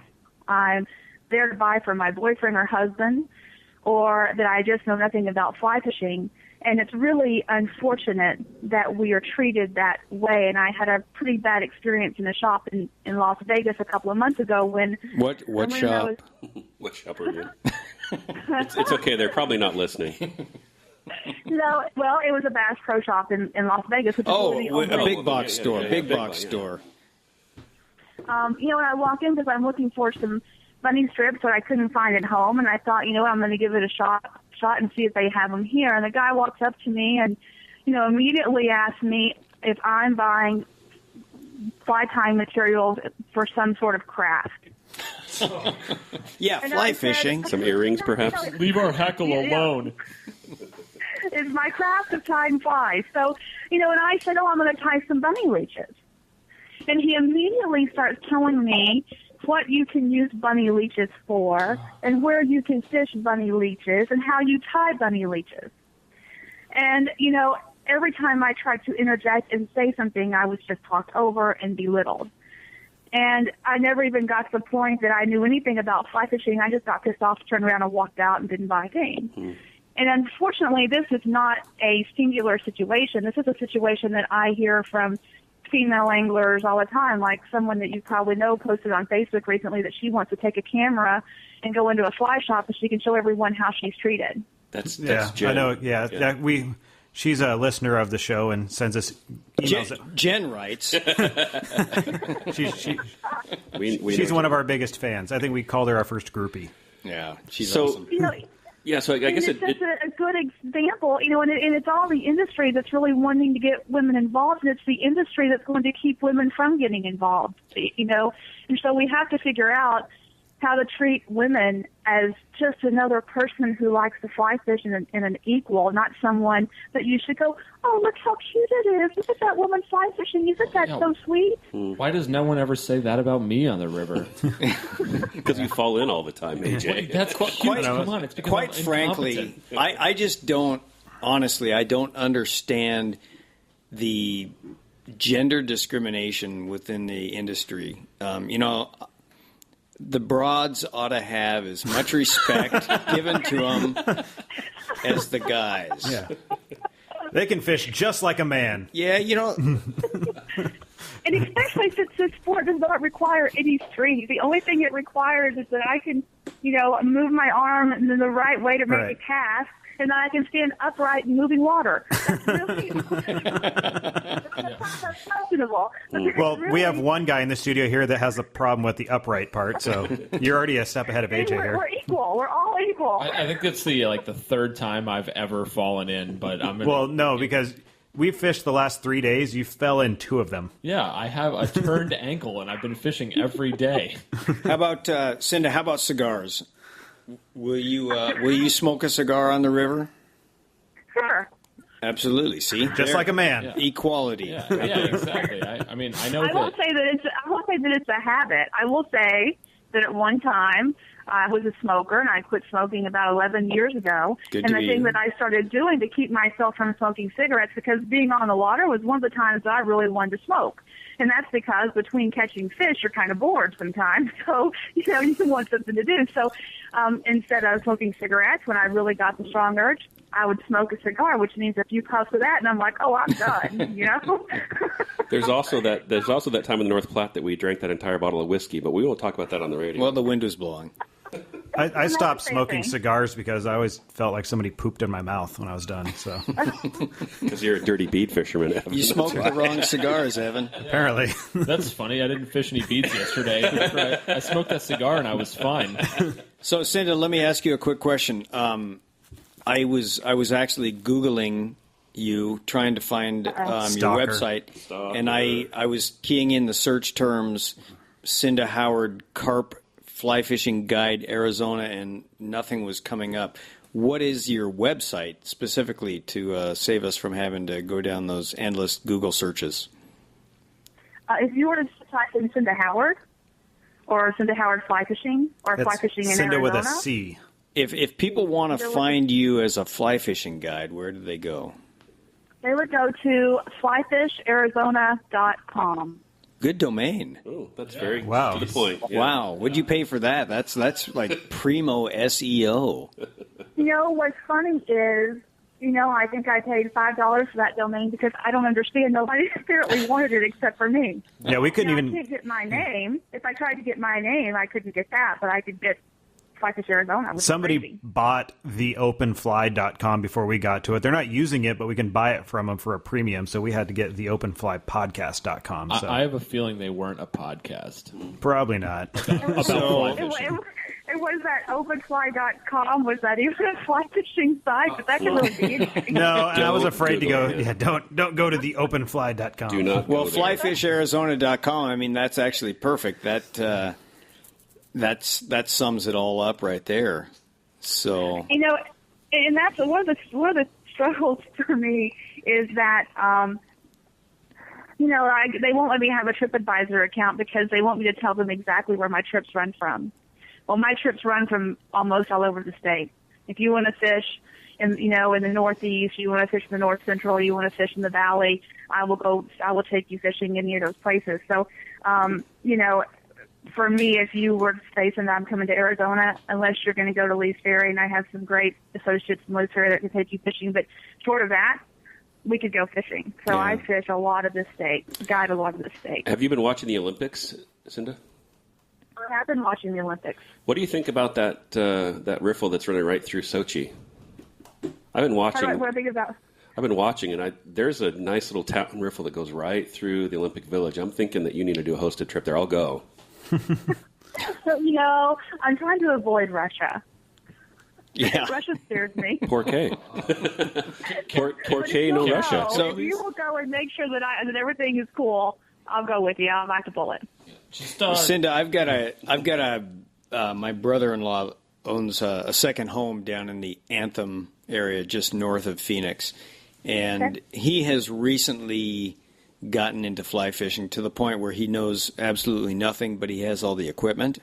I'm there to buy for my boyfriend or husband, or that I just know nothing about fly fishing. And it's really unfortunate that we are treated that way. And I had a pretty bad experience in a shop in Las Vegas a couple of months ago when... What shop? What shop are you in? It's okay. They're probably not listening. No, well, it was a Bass Pro Shop in Las Vegas. Which is a big box store. Big box store. When I walk in because I'm looking for some bunny strips that I couldn't find at home, and I thought, I'm going to give it a shot and see if they have them here. And the guy walks up to me and, immediately asks me if I'm buying fly tying materials for some sort of craft. Yeah, fly fishing. Some earrings, perhaps? Leave our heckle alone. It's my craft of tying flies. So, and I said, I'm going to tie some bunny leeches. And he immediately starts telling me what you can use bunny leeches for and where you can fish bunny leeches and how you tie bunny leeches. And, every time I tried to interject and say something, I was just talked over and belittled. And I never even got to the point that I knew anything about fly fishing. I just got pissed off, turned around and walked out and didn't buy a thing. Mm. And unfortunately, this is not a singular situation. This is a situation that I hear from female anglers all the time, like someone that you probably know posted on Facebook recently that she wants to take a camera and go into a fly shop so she can show everyone how she's treated. That's Jen. I know. Yeah. She's a listener of the show and sends us emails. Jen writes. She's one of our biggest fans. I think we called her our first groupie. Yeah, she's awesome. So I guess it's just a good example, and it's all the industry that's really wanting to get women involved, and it's the industry that's going to keep women from getting involved, and so we have to figure out how to treat women as just another person who likes to fly fish and an equal, not someone that you should go, oh, look how cute it is. Look at that woman fly fishing. Isn't that so sweet? Why does no one ever say that about me on the river? Because you fall in all the time, AJ. That's quite cute. Come on, it's because quite frankly, I just don't, honestly, I don't understand the gender discrimination within the industry. The broads ought to have as much respect given to them as the guys. Yeah. They can fish just like a man. Yeah, And especially since this sport does not require any strength. The only thing it requires is that I can, move my arm in the right way to make a cast, and then I can stand upright in moving water. That's really that's questionable. Well, we have one guy in the studio here that has a problem with the upright part, so you're already a step ahead of AJ here. We're equal. We're all equal. I think it's the third time I've ever fallen in, but I'm gonna... Well, no, because we fished the last 3 days. You fell in 2 of them. Yeah, I have a turned ankle, and I've been fishing every day. How about Cinda? How about cigars? Will you smoke a cigar on the river? Sure. Absolutely. See, just like a man. Yeah. Equality. Yeah, exactly. I mean, I know. I won't say that it's a habit. I will say that at one time I was a smoker, and I quit smoking about 11 years ago. Good and to the thing that I started doing to keep myself from smoking cigarettes, because being on the water was one of the times that I really wanted to smoke. And that's because between catching fish, you're kind of bored sometimes. So, you want something to do. So instead of smoking cigarettes, when I really got the strong urge, I would smoke a cigar, which means a few puffs of that, and I'm like, oh, I'm done, There's also that time in the North Platte that we drank that entire bottle of whiskey, but we won't talk about that on the radio. Well, the wind was blowing. I stopped smoking cigars because I always felt like somebody pooped in my mouth when I was done. So, because you're a dirty bead fisherman, Evan. You smoked the wrong cigars, Evan. Apparently. That's funny. I didn't fish any beads yesterday. I smoked that cigar and I was fine. So, Cinda, let me ask you a quick question. I was actually Googling you, trying to find your website, and I was keying in the search terms Cinda Howard Carp Fly Fishing Guide Arizona, and nothing was coming up. What is your website specifically to save us from having to go down those endless Google searches? If you were to type in Cinda Howard or Cinda Howard Fly Fishing or Fly Fishing in Cinda Arizona. with a C. If people want to find you as a fly fishing guide, where do they go? They would go to flyfisharizona.com. Good domain. Oh, that's very Wow. to the point. Yeah. Wow, what'd you pay for that? That's like primo SEO. You know, what's funny is, I think I paid $5 for that domain because I don't understand. Nobody apparently wanted it except for me. Yeah, we couldn't I even. can't get my name. If I tried to get my name, I couldn't get that, but I could get Fly Fish Arizona. Which is Somebody crazy. bought the openfly.com before we got to it. They're not using it, but we can buy it from them for a premium, so we had to get the openflypodcast.com. So. I have a feeling they weren't a podcast. Probably not. About fly fishing. It was that openfly.com. Was that even a fly fishing site? But that could really be interesting. No, and I was Don't afraid to Google go. it. Yeah, don't go to the openfly.com. Do not. Well, go there. flyfisharizona.com, I mean, that's actually perfect. That sums it all up right there. So, And that's one of the struggles for me is that they won't let me have a TripAdvisor account because they want me to tell them exactly where my trips run from. Well, my trips run from almost all over the state. If you want to fish in the Northeast, you want to fish in the North Central, you want to fish in the Valley, I will take you fishing in any of those places. So, for me, if you were to say, Cinda, I'm coming to Arizona, unless you're going to go to Lee's Ferry, and I have some great associates in Lee's Ferry that can take you fishing, but short of that, we could go fishing. So Yeah. I fish a lot of this state, guide a lot of this state. Have you been watching the Olympics, Cinda? I have been watching the Olympics. What do you think about that riffle that's running right through Sochi? I've been watching. What do I think about? I've been watching, and there's a nice little town riffle that goes right through the Olympic Village. I'm thinking that you need to do a hosted trip there. I'll go. So, I'm trying to avoid Russia. yeah. Russia scares me. Porqué. Porqué no No, Russia. So- if you will go and make sure that everything is cool, I'll go with you. I'll bite the bullet. Just Cinda, my brother-in-law owns a second home down in the Anthem area, just north of Phoenix, and he has recently gotten into fly fishing to the point where he knows absolutely nothing, but he has all the equipment.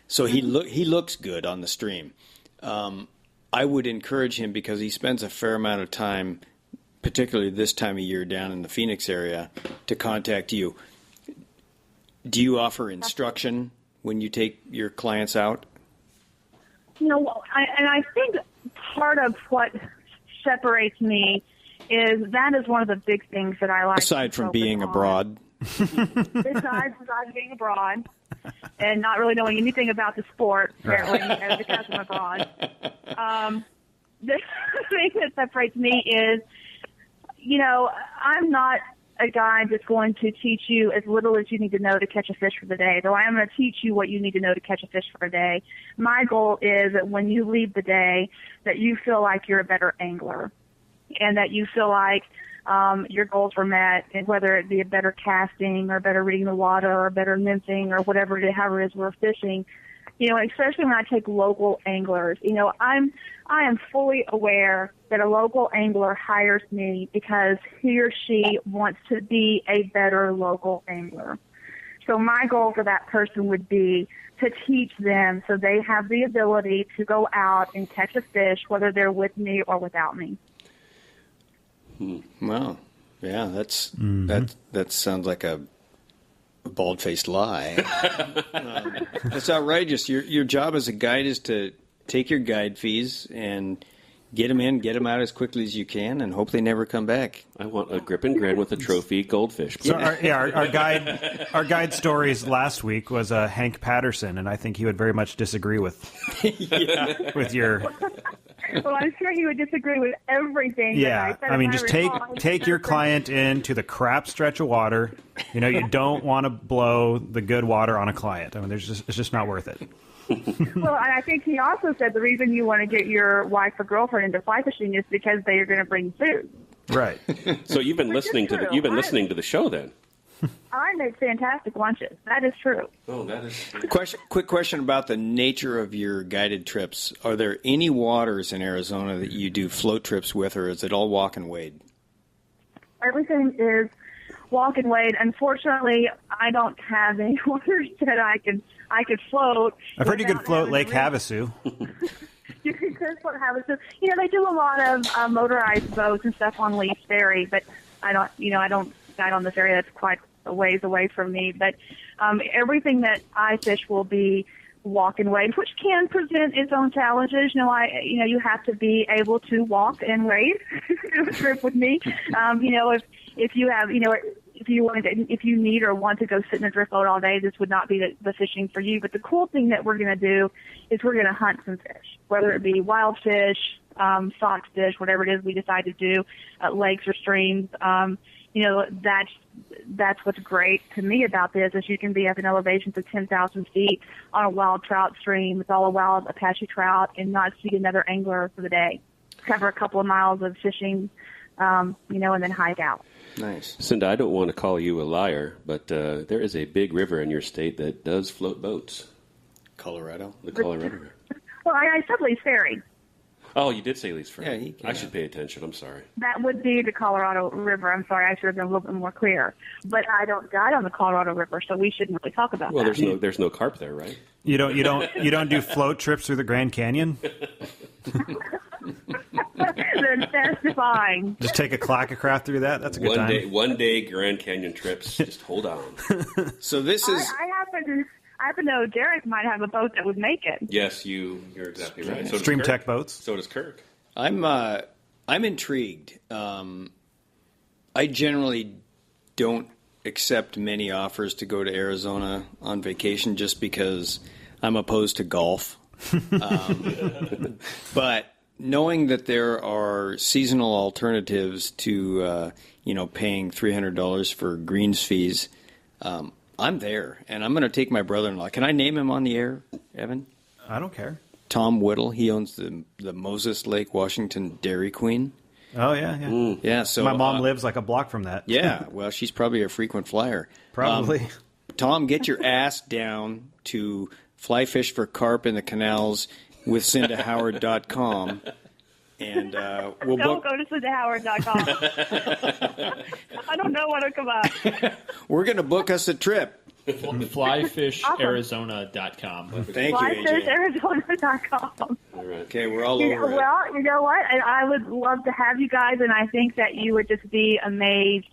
So he looks good on the stream. I would encourage him, because he spends a fair amount of time, particularly this time of year down in the Phoenix area, to contact you. Do you offer instruction when you take your clients out? I think part of what separates me is that is one of the big things that I like. Aside to from focus being on. abroad. Besides being abroad and not really knowing anything about the sport, apparently, because I'm abroad. The thing that separates me is, I'm not a guide that's going to teach you as little as you need to know to catch a fish for the day, though I am going to teach you what you need to know to catch a fish for a day. My goal is that when you leave the day, that you feel like you're a better angler and that you feel like your goals were met, and whether it be a better casting or better reading the water or better nymphing or whatever it is we're fishing. Especially when I take local anglers, I am fully aware that a local angler hires me because he or she wants to be a better local angler. So my goal for that person would be to teach them so they have the ability to go out and catch a fish, whether they're with me or without me. Wow. Yeah, that sounds like a bald-faced lie. That's outrageous. Your job as a guide is to take your guide fees and get them out as quickly as you can, and hope they never come back. I want a grip and grin with a trophy goldfish. So our guide stories last week was Hank Patterson, and I think he would very much disagree with your. Well, I'm sure he would disagree with everything. Yeah, that I said. just take your client into the crap stretch of water. You don't want to blow the good water on a client. It's just not worth it. Well, I think he also said the reason you want to get your wife or girlfriend into fly fishing is because they are going to bring food. Right. So you've been listening to listening to the show then. I make fantastic lunches. That is true. Oh, that is. Quick question about the nature of your guided trips. Are there any waters in Arizona that you do float trips with, or is it all walk and wade? Everything is walk and wade. Unfortunately, I don't have any waters that I could float. I've heard you could float Lake Havasu. You could float Havasu. They do a lot of motorized boats and stuff on Lee's Ferry, but I don't guide on this area. That's quite a ways away from me. But everything that I fish will be walk and wade, which can present its own challenges. You have to be able to walk and wade to a trip with me. If you have, if you need or want to go sit in a drift boat all day, this would not be the fishing for you. But the cool thing that we're going to do is we're going to hunt some fish, whether it be wild fish, sock fish, whatever it is we decide to do, lakes or streams. That's what's great to me about this is you can be up in elevations of 10,000 feet on a wild trout stream with all a wild Apache trout and not see another angler for the day. Cover a couple of miles of fishing, and then hike out. Nice. Cinda, I don't want to call you a liar, but there is a big river in your state that does float boats. Colorado? The Colorado River. Well, I said Lee's Ferry. Oh, you did say Lee's Ferry. Yeah, I should pay attention. I'm sorry. That would be the Colorado River. I'm sorry, I should have been a little bit more clear. But I don't guide on the Colorado River, so we shouldn't really talk about well, that. there's no carp there, right? You don't do float trips through the Grand Canyon? Then testifying. Just take a clackacraft through that? That's a good time. One day Grand Canyon trips. Just hold on. So this is... I happen to know Derek might have a boat that would make it. Yes, you're exactly right. So Stream does Tech Kirk. boats. So does Kirk. I'm intrigued. I generally don't accept many offers to go to Arizona on vacation just because I'm opposed to golf. But knowing that there are seasonal alternatives to paying $300 for greens fees, I'm there, and I'm going to take my brother-in-law. Can I name him on the air, Evan? I don't care. Tom Whittle. He owns the Moses Lake, Washington Dairy Queen. Oh, yeah. Yeah, so my mom lives like a block from that. Yeah, well, she's probably a frequent flyer. Probably. Tom, get your ass down to fly fish for carp in the canals with CindaHoward.com. And we'll Don't book. go to CindaHoward.com. I don't know what'll come up. We're going to book us a trip. Flyfisharizona.com. Thank you, AJ. FlyFishArizona.com. All right. Okay, we're all over it. Well, you know what? I would love to have you guys, and I think that you would just be amazed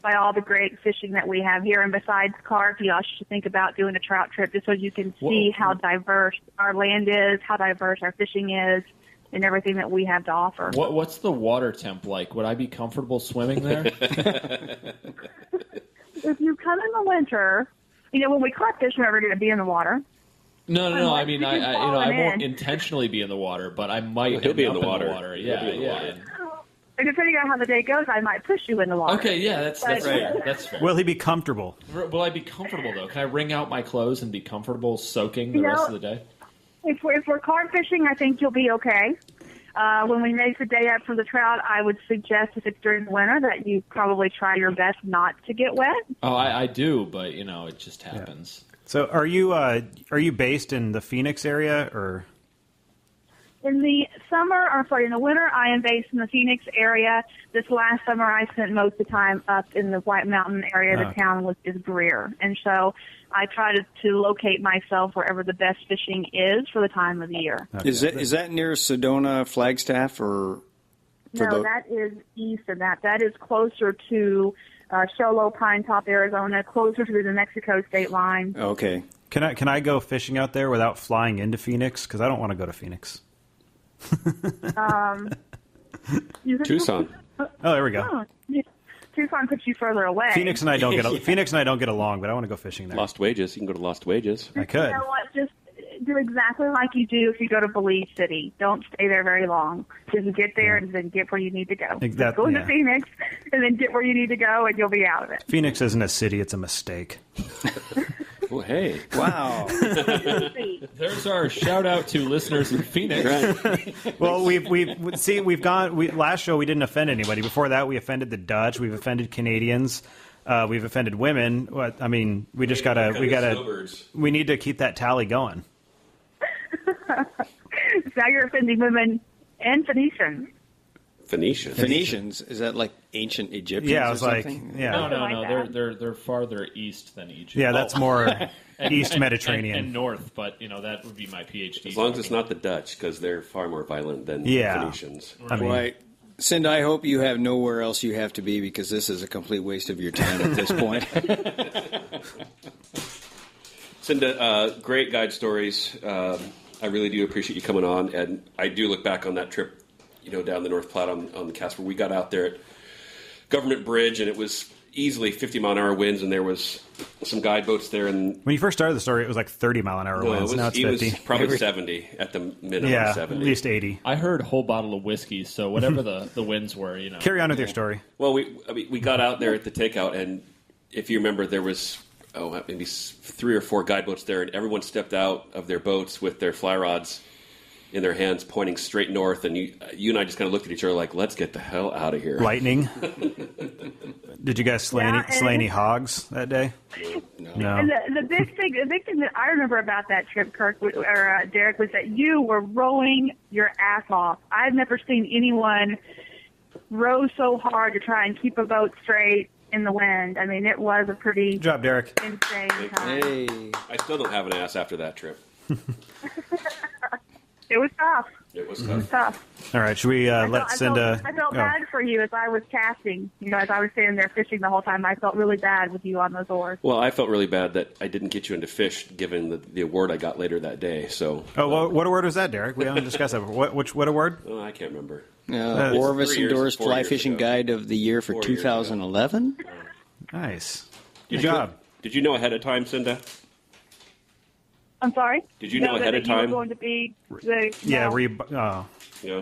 by all the great fishing that we have here. And besides carp, you also should think about doing a trout trip just so you can see how diverse our land is, how diverse our fishing is, and everything that we have to offer. What's the water temp like? Would I be comfortable swimming there? If you come in the winter, when we caught fish, we're never going to be in the water. No. I mean, I won't in. intentionally be in the water, but I might. He'll be end in up the water. Yeah. And depending on how the day goes, I might push you in the water. Okay, yeah, that's fair. That's fair. Will he be comfortable? Will I be comfortable though? Can I wring out my clothes and be comfortable soaking the rest of the day? If we're carp fishing, I think you'll be okay. When we make the day up for the trout, I would suggest if it's during the winter that you probably try your best not to get wet. Oh, I do, but it just happens. Yeah. So are you based in the Phoenix area or? In the in the winter, I am based in the Phoenix area. This last summer, I spent most of the time up in the White Mountain area. The town is Greer, and so I try to locate myself wherever the best fishing is for the time of the year. Okay. Is that near Sedona, Flagstaff, or? No, that is east of that. That is closer to Show Low, Pine Top, Arizona, closer to the New Mexico state line. Okay. Can I go fishing out there without flying into Phoenix? Because I don't want to go to Phoenix. Tucson. Oh, there we go. Tucson puts you further away. Phoenix and I don't get along, but I want to go fishing there. Lost Wages. You can go to Lost Wages. I could. You know what? Just do exactly like you do if you go to Belize City. Don't stay there very long. Just get there and then get where you need to go. Go into Phoenix and then get where you need to go, and you'll be out of it. Phoenix isn't a city; it's a mistake. Oh, hey. Wow. There's our shout out to listeners in Phoenix. Right. Well, we've gone. Last show we didn't offend anybody. Before that, we offended the Dutch. We've offended Canadians. We've offended women. I mean, we just we need to keep that tally going. Now you're offending women and Phoenicians. Phoenicians? Is that like ancient Egyptians? Yeah, I was or like, something? yeah. No. They're farther east than Egypt. Yeah, that's more East Mediterranean and north. But that would be my PhD. As long as it's not the Dutch, because they're far more violent than Phoenicians. I mean, Right. Cinda, I hope you have nowhere else you have to be, because this is a complete waste of your time at this point. Cinda, great guide stories. I really do appreciate you coming on, and I do look back on that trip, down the North Platte on the Casper. We got out there at Government Bridge, and it was easily 50-mile-an-hour winds, and there was some guide boats there. And when you first started the story, it was like 30-mile-an-hour winds. Now it's 50. It was probably 70 at the minimum. Yeah, 70. at least 80. I hered whole bottle of whiskey, so whatever the winds were, Carry on with your story. Well, we got out there at the takeout, and if you remember, there was maybe 3 or 4 guide boats there, and everyone stepped out of their boats with their fly rods in their hands, pointing straight north. And you and I just kind of looked at each other like, "Let's get the hell out of here." Lightning. Did you guys slay any hogs that day? No. And the big thing that I remember about that trip, Kirk or Derek, was that you were rowing your ass off. I've never seen anyone row so hard to try and keep a boat straight in the wind. I mean, it was a pretty Good job, Derek. insane time. Hey. I still don't have an ass after that trip. It was tough. It was Tough. All right, should we let Cinda... I felt bad for you as I was casting. As I was sitting there fishing the whole time, I felt really bad with you on those oars. Well, I felt really bad that I didn't get you into fish, given the award I got later that day. So. Oh, what award was that, Derek? We haven't discussed that before. What award? Oh, I can't remember. Orvis endorsed Fly Fishing ago. Guide of the Year for 2011. Nice. Good job. Did you know ahead of time, Cinda? I'm sorry? Did you know ahead of time? You were going to be the... Yeah, no. Yeah.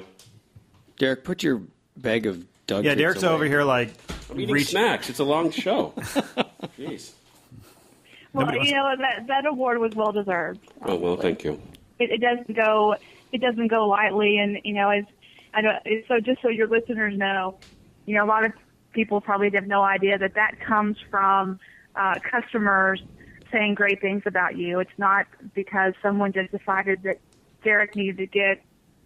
Derek, put your bag of dog treats Derek's away. over here like... I'm eating snacks. It's a long show. Jeez. Well, that award was well deserved. Oh, well, thank you. It doesn't go lightly, and so just so your listeners know, a lot of people probably have no idea that comes from customers saying great things about you. It's not because someone just decided that Derek needed to get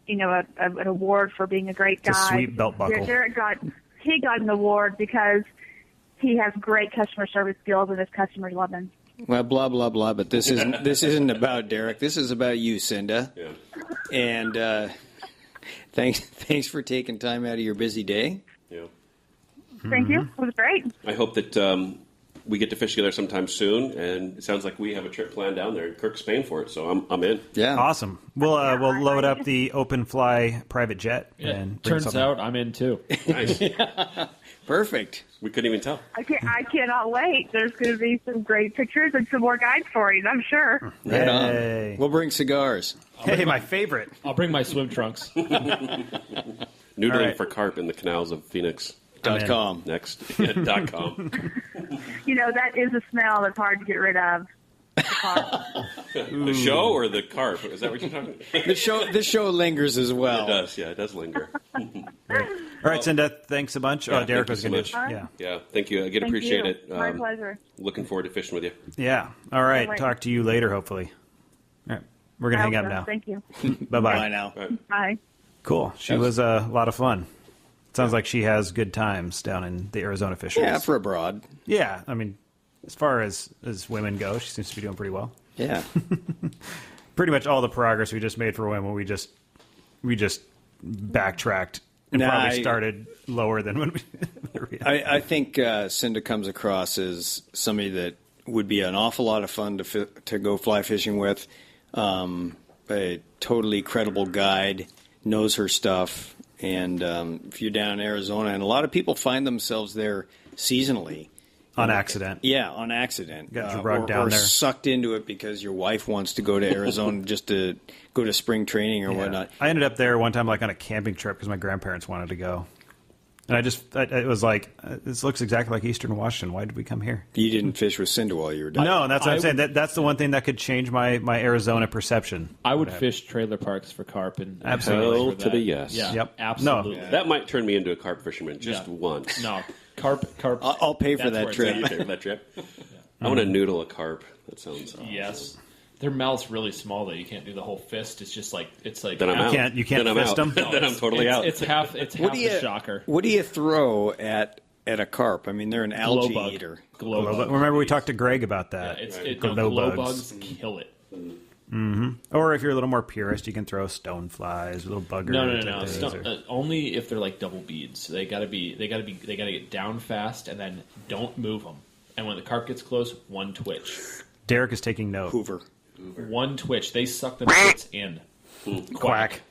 an award for being a great guy. It's a sweet belt buckle. Derek got an award because he has great customer service skills and his customers love him. Well, blah blah blah. But this isn't about Derek. This is about you, Cinda. Yeah. And thanks for taking time out of your busy day. Yeah. Thank you. It was great. I hope that we get to fish together sometime soon, and it sounds like we have a trip planned down there. Kirk's paying for it, so I'm in. Yeah. Awesome. We'll load up the open fly private jet. And bring turns something. out I'm in too. Nice. Perfect. We couldn't even tell. I cannot wait. There's going to be some great pictures and some more guide stories, I'm sure. Right on. Hey. We'll bring cigars. Hey, my favorite. I'll bring my swim trunks. Noodling right. for carp in the canals of Phoenix. .com. Next. Yeah, .com. That is a smell that's hard to get rid of. The show or the carp? Is that what you're talking about? The show lingers as well. It does, yeah. It does linger. All right, Cinda, thanks a bunch. Yeah, Derek thank was you going so to... much. Yeah. Yeah, thank you. Again, appreciate you. it. My pleasure. Looking forward to fishing with you. Yeah. All right. Wait. Talk to you later, hopefully. All right. We're going to hang up now. Thank you. Bye-bye. Bye now. Bye. Cool. She was a lot of fun. Sounds like she has good times down in the Arizona fisheries. Yeah, for abroad. Yeah, I mean, as far as women go, she seems to be doing pretty well. Yeah. Pretty much all the progress we just made for women, we just backtracked and probably started lower than when we... I think Cinda comes across as somebody that would be an awful lot of fun to go fly fishing with. A totally credible guide, knows her stuff. And if you're down in Arizona, and a lot of people find themselves there seasonally. On accident. Yeah, on accident. Got drugged down or there. Sucked into it because your wife wants to go to Arizona just to go to spring training or whatnot. I ended up there one time like on a camping trip because my grandparents wanted to go. And it was like, this looks exactly like Eastern Washington. Why did we come here? You didn't fish with Cinda while you were done. No, and that's what I'm saying. That's the one thing that could change my Arizona perception. I would fish trailer parks for carp. And Absolutely. Hell to the yes. Yeah, Yep. absolutely. No. That might turn me into a carp fisherman just Yeah. once. No, carp. I'll pay for that that's where it's trip. at. That trip. I want to noodle a carp. That sounds awesome. Yes. Their mouth's really small though. You can't do the whole fist. It's just like Then I'm out. You can't then I'm fist out. them? Then I'm totally out. It's half the shocker. What do you throw at a carp? I mean, they're an algae Glow bug. eater. Glow bug. Remember we talked to Greg about Yeah, that. glow bugs kill it. Or if you're a little more purist, you can throw stone flies, little bugger. No. Only if they're like double beads. They gotta get down fast and then don't move them. And when the carp gets close, one twitch. Derek is taking note. Hoover. One twitch. They suck the bits in. Quack.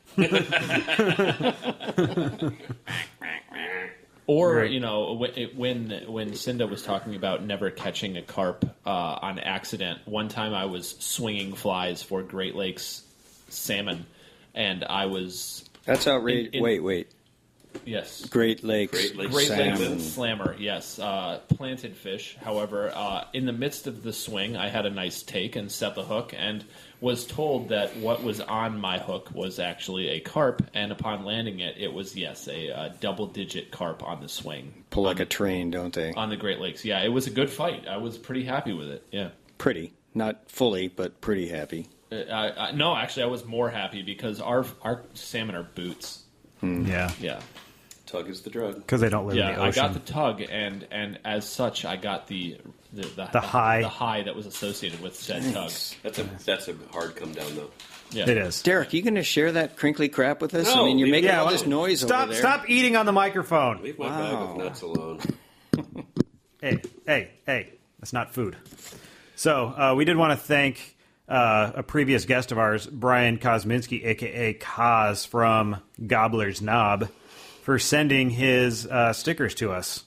Or Great. when Cinda was talking about never catching a carp on accident, one time I was swinging flies for Great Lakes salmon, and I was That's outrageous. Wait. yes. Great Lakes. Great Great salmon. Lakes slammer, yes. Planted fish. However, in the midst of the swing, I had a nice take and set the hook and was told that what was on my hook was actually a carp, and upon landing it, it was, yes, a double-digit carp on the swing. Pull like a train, don't they? On the Great Lakes. Yeah, it was a good fight. I was pretty happy with it, yeah. Pretty. Not fully, but pretty happy. No, actually, I was more happy because our salmon are boots. Yeah. Yeah. Tug is the drug. Because they don't live in Yeah, the I ocean. got the tug, and as such, I got the high that was associated with said tug. That's a hard come down though. Yeah. It is. Derek, you going to share that crinkly crap with us? No, I mean, you're leave making it all alone. this noise over there. Stop eating on the microphone. Leave my bag of nuts alone. Hey, that's not food. So we did want to thank a previous guest of ours, Brian Kosminski, a.k.a. Kos from Gobbler's Knob, for sending his stickers to us.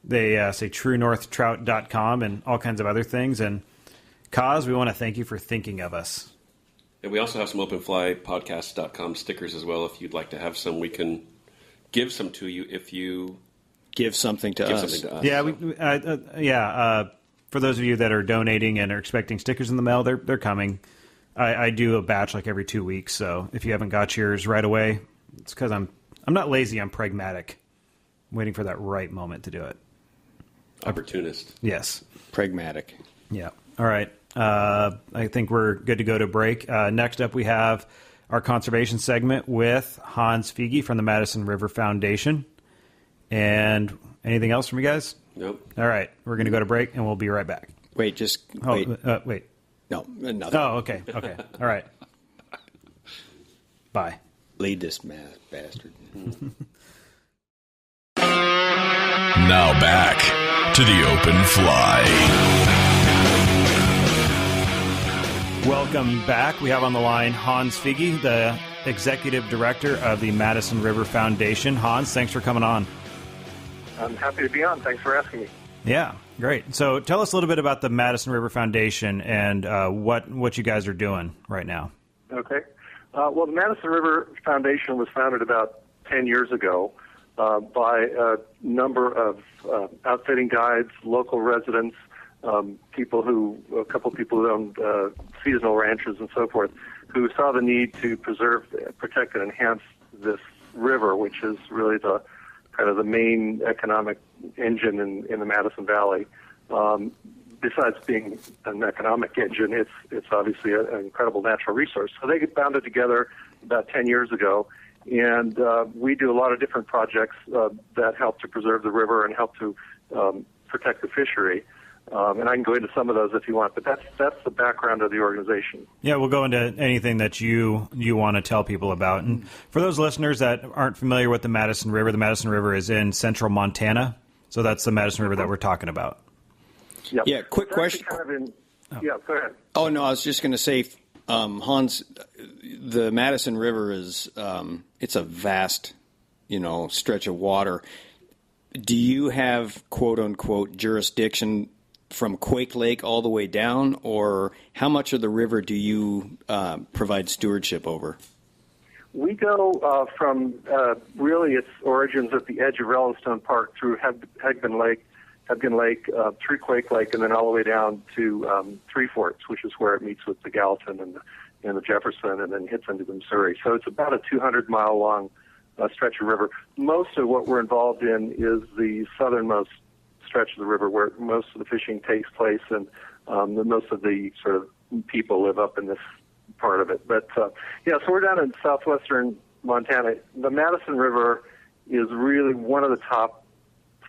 They say truenorthtrout.com and all kinds of other things. And Kos, we want to thank you for thinking of us. And we also have some openflypodcast.com stickers as well. If you'd like to have some, we can give some to you if you Give something to give us. something to us. Yeah, for those of you that are donating and are expecting stickers in the mail, they're coming. I do a batch like every 2 weeks, so if you haven't got yours right away, it's because I'm not lazy, I'm pragmatic. I'm waiting for that right moment to do it. Opportunist. Yes. Pragmatic. Yeah. All right. I think we're good to go to break. Next up, we have our conservation segment with Hans Figi from the Madison River Foundation. And anything else from you guys? Nope. All right. We're going to go to break, and we'll be right back. Wait. Wait. No, nothing. Oh, okay. Okay. All right. Bye. Lead this bastard. Now back to the open fly. Welcome back. We have on the line Hans Figi, the executive director of the Madison River Foundation. Hans, thanks for coming on. I'm happy to be on. Thanks for asking me. Yeah, great. So tell us a little bit about the Madison River Foundation and what you guys are doing right now. Okay. Well, the Madison River Foundation was founded about 10 years ago by a number of outfitting guides, local residents, a couple people who owned seasonal ranches and so forth, who saw the need to preserve, protect, and enhance this river, which is really the kind of the main economic engine in the Madison Valley. Besides being an economic engine, it's obviously an incredible natural resource. So they get bounded together about 10 years ago, and we do a lot of different projects that help to preserve the river and help to protect the fishery. And I can go into some of those if you want, but that's the background of the organization. Yeah, we'll go into anything that you want to tell people about. And for those listeners that aren't familiar with the Madison River is in central Montana. So that's the Madison River that we're talking about. Yep. Yeah, quick It's question. actually kind of Yeah, go ahead. Oh, no, I was just going to say, Hans, the Madison River is, it's a vast, stretch of water. Do you have, quote unquote, jurisdiction from Quake Lake all the way down, or how much of the river do you provide stewardship over? We go from really its origins at the edge of Yellowstone Park through Hebgen Lake, through Quake Lake, and then all the way down to Three Forks, which is where it meets with the Gallatin and the Jefferson, and then hits into the Missouri. So it's about a 200-mile long stretch of river. Most of what we're involved in is the southernmost stretch of the river, where most of the fishing takes place, and most of the sort of people live up in this part of it. But so we're down in southwestern Montana. The Madison River is really one of the top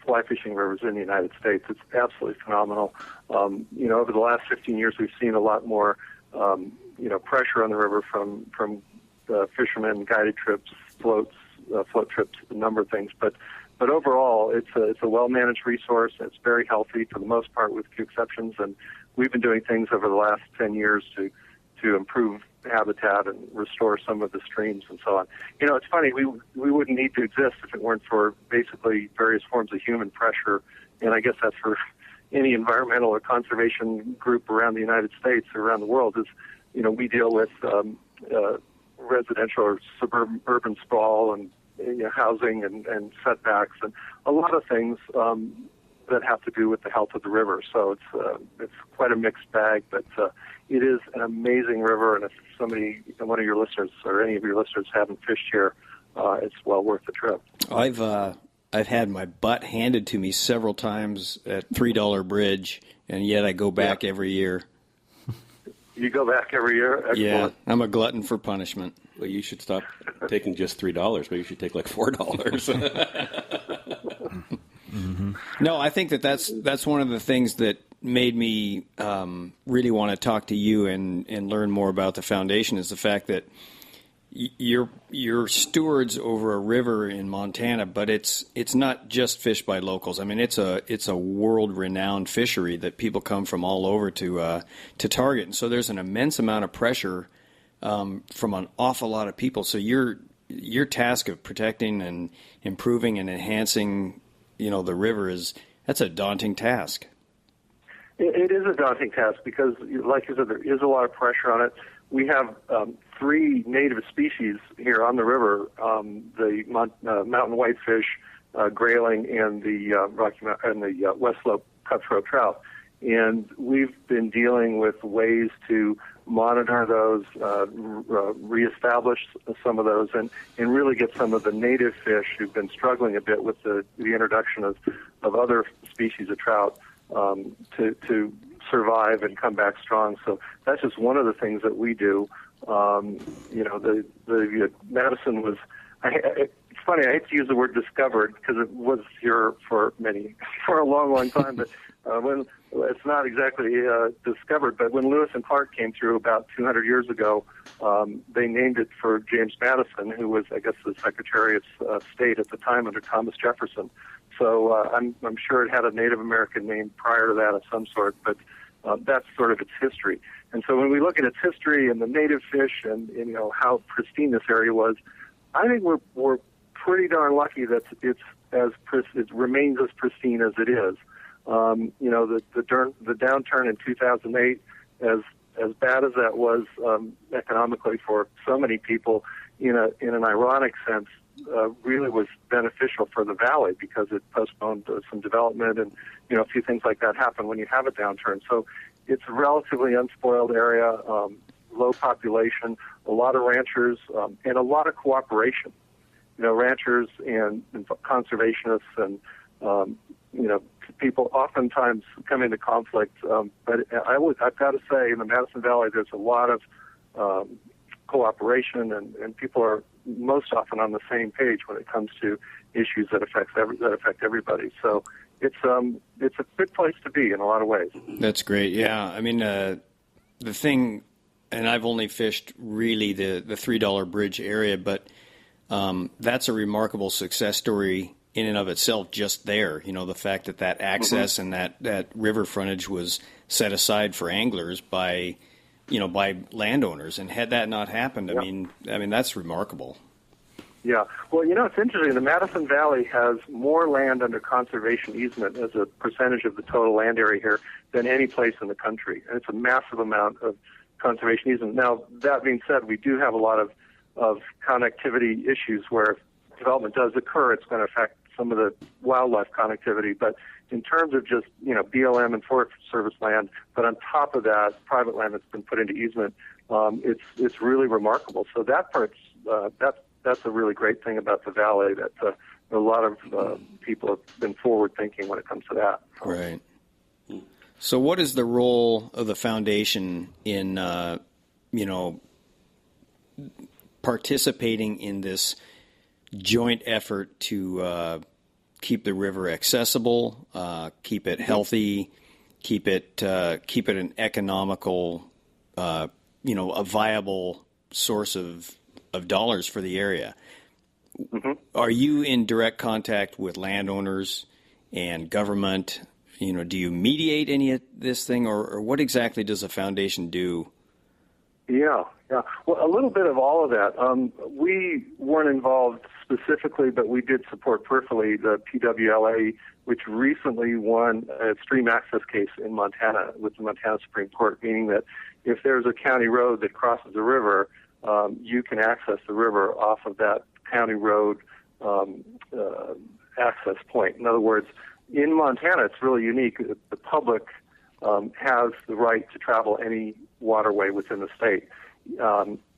fly fishing rivers in the United States. It's absolutely phenomenal. Over the last 15 years, we've seen a lot more, pressure on the river from fishermen, guided trips, float trips, a number of things. But overall, it's a well-managed resource. It's very healthy for the most part, with a few exceptions. And we've been doing things over the last 10 years to improve habitat and restore some of the streams and so on. It's funny, we wouldn't need to exist if it weren't for basically various forms of human pressure, and I guess that's for any environmental or conservation group around the United States or around the world. Is we deal with residential or suburban urban sprawl and housing and setbacks and a lot of things that have to do with the health of the river. So it's quite a mixed bag, but it is an amazing river, and if one of your listeners or any of your listeners haven't fished here, it's well worth the trip. I've had my butt handed to me several times at $3 Bridge, and yet I go back every year. You go back every year? Excellent. Yeah, I'm a glutton for punishment. Well, you should stop taking just $3, but you should take like $4. Mm-hmm. No, I think that's one of the things that made me really want to talk to you and learn more about the foundation, is the fact that you're stewards over a river in Montana, but it's not just fished by locals. I mean, it's a world-renowned fishery that people come from all over to target, and so there's an immense amount of pressure from an awful lot of people. So your task of protecting and improving and enhancing, the river that's a daunting task. It is a daunting task because, like you said, there is a lot of pressure on it. We have 3 native species here on the river: the mountain whitefish, grayling, and the West Slope cutthroat trout. And we've been dealing with ways to monitor those, reestablish some of those, and really get some of the native fish who've been struggling a bit with the introduction of other species of trout to survive and come back strong. So that's just one of the things that we do. The Madison was. It's funny. I hate to use the word discovered because it was here for a long time. But when it's not exactly discovered, but when Lewis and Clark came through about 200 years ago, they named it for James Madison, who was, I guess, the Secretary of State at the time under Thomas Jefferson. So I'm sure it had a Native American name prior to that of some sort, but that's sort of its history. And so when we look at its history and the native fish and how pristine this area was, I think we're pretty darn lucky that it remains as pristine as it is. The downturn in 2008, as bad as that was economically for so many people, in an ironic sense, really was beneficial for the valley because it postponed some development and a few things like that happen when you have a downturn. So it's a relatively unspoiled area, low population, a lot of ranchers, and a lot of cooperation. Ranchers and conservationists and people oftentimes come into conflict. But I've got to say, in the Madison Valley, there's a lot of cooperation, and people are most often on the same page when it comes to issues that affect everybody. So it's a good place to be in a lot of ways. That's great. Yeah, I mean the thing, and I've only fished really the $3 Bridge area, but that's a remarkable success story in and of itself. Just there, the fact that access and that river frontage was set aside for anglers by landowners, and had that not happened, I mean that's remarkable. Yeah. Well, it's interesting. The Madison Valley has more land under conservation easement as a percentage of the total land area here than any place in the country. And it's a massive amount of conservation easement. Now, that being said, we do have a lot of of connectivity issues where if development does occur, it's going to affect some of the wildlife connectivity. But in terms of just, BLM and Forest Service land, but on top of that, private land that's been put into easement, it's really remarkable. So that part's that's a really great thing about the valley, that a lot of people have been forward thinking when it comes to that. Right. So what is the role of the foundation in, participating in this joint effort to keep the river accessible, keep it healthy, keep it an economical, a viable source of dollars for the area? Mm-hmm. Are you in direct contact with landowners and government? Do you mediate any of this thing, or what exactly does the foundation do? Yeah. Well, a little bit of all of that. We weren't involved specifically, but we did support peripherally the PWLA, which recently won a stream access case in Montana with the Montana Supreme Court, meaning that if there's a county road that crosses a river, you can access the river off of that county road access point. In other words, in Montana, it's really unique. The public has the right to travel any waterway within the state,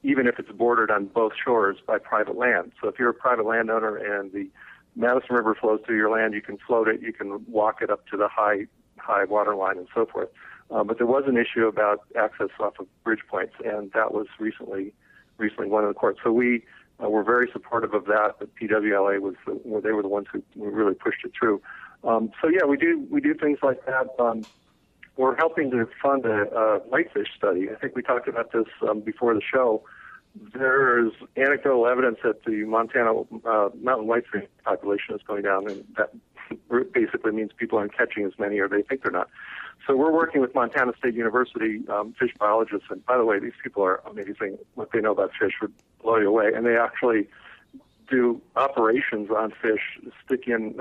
even if it's bordered on both shores by private land. So if you're a private landowner and the Madison River flows through your land, you can float it, you can walk it up to the high water line and so forth. But there was an issue about access off of bridge points, and that was recently won in the court. So we were very supportive of that. The PWLA they were the ones who really pushed it through. We do things like that. We're helping to fund a whitefish study. I think we talked about this before the show. There's anecdotal evidence that the Montana mountain whitefish population is going down, and that basically means people aren't catching as many, or they think they're not. So we're working with Montana State University fish biologists, and by the way, these people are amazing. What they know about fish would blow you away, and they actually do operations on fish, stick in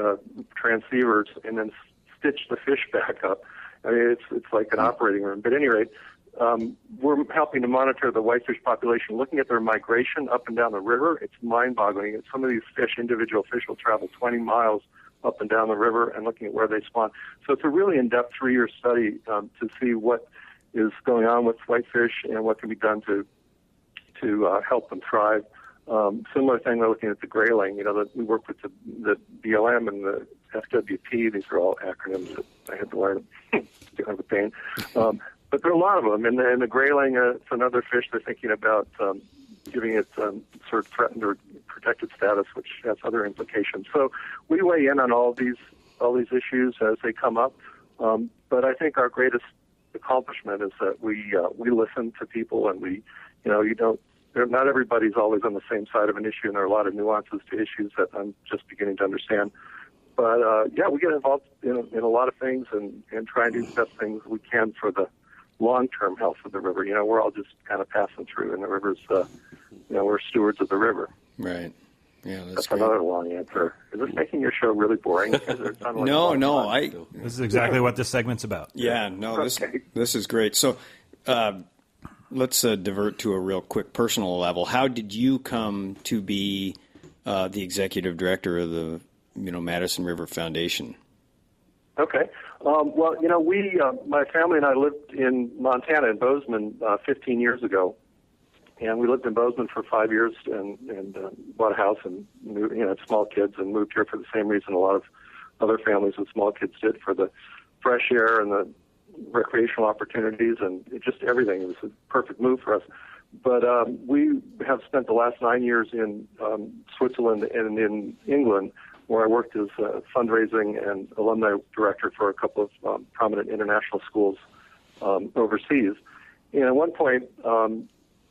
transceivers, and then stitch the fish back up. I mean, it's like an operating room. But at any rate, we're helping to monitor the whitefish population, looking at their migration up and down the river. It's mind-boggling. Some of these individual fish will travel 20 miles up and down the river and looking at where they spawn. So it's a really in-depth 3-year study to see what is going on with whitefish and what can be done to help them thrive. Similar thing, we're looking at the grayling. We work with the BLM and the FWP. These are all acronyms that I had to learn. Kind of a pain. But there are a lot of them. And the grayling, it's another fish they're thinking about giving it sort of threatened or protected status, which has other implications. So we weigh in on all these issues as they come up. But I think our greatest accomplishment is that we listen to people, and not everybody's always on the same side of an issue, and there are a lot of nuances to issues that I'm just beginning to understand. But we get involved in a lot of things and try and do the best things we can for the long-term health of the river. We're all just kind of passing through, and the river's, we're stewards of the river. Right. Yeah, that's another long answer. Is this making your show really boring? No. This is exactly what this segment's about. Yeah, no, okay. This is great. So let's divert to a real quick personal level. How did you come to be the executive director of the Madison River Foundation? Okay. My family and I lived in Montana, in Bozeman, 15 years ago. And we lived in Bozeman for 5 years and bought a house and had small kids and moved here for the same reason a lot of other families with small kids did, for the fresh air and the recreational opportunities and just everything. It was a perfect move for us. But we have spent the last 9 years in Switzerland and in England, where I worked as a fundraising and alumni director for a couple of prominent international schools overseas. And at one point,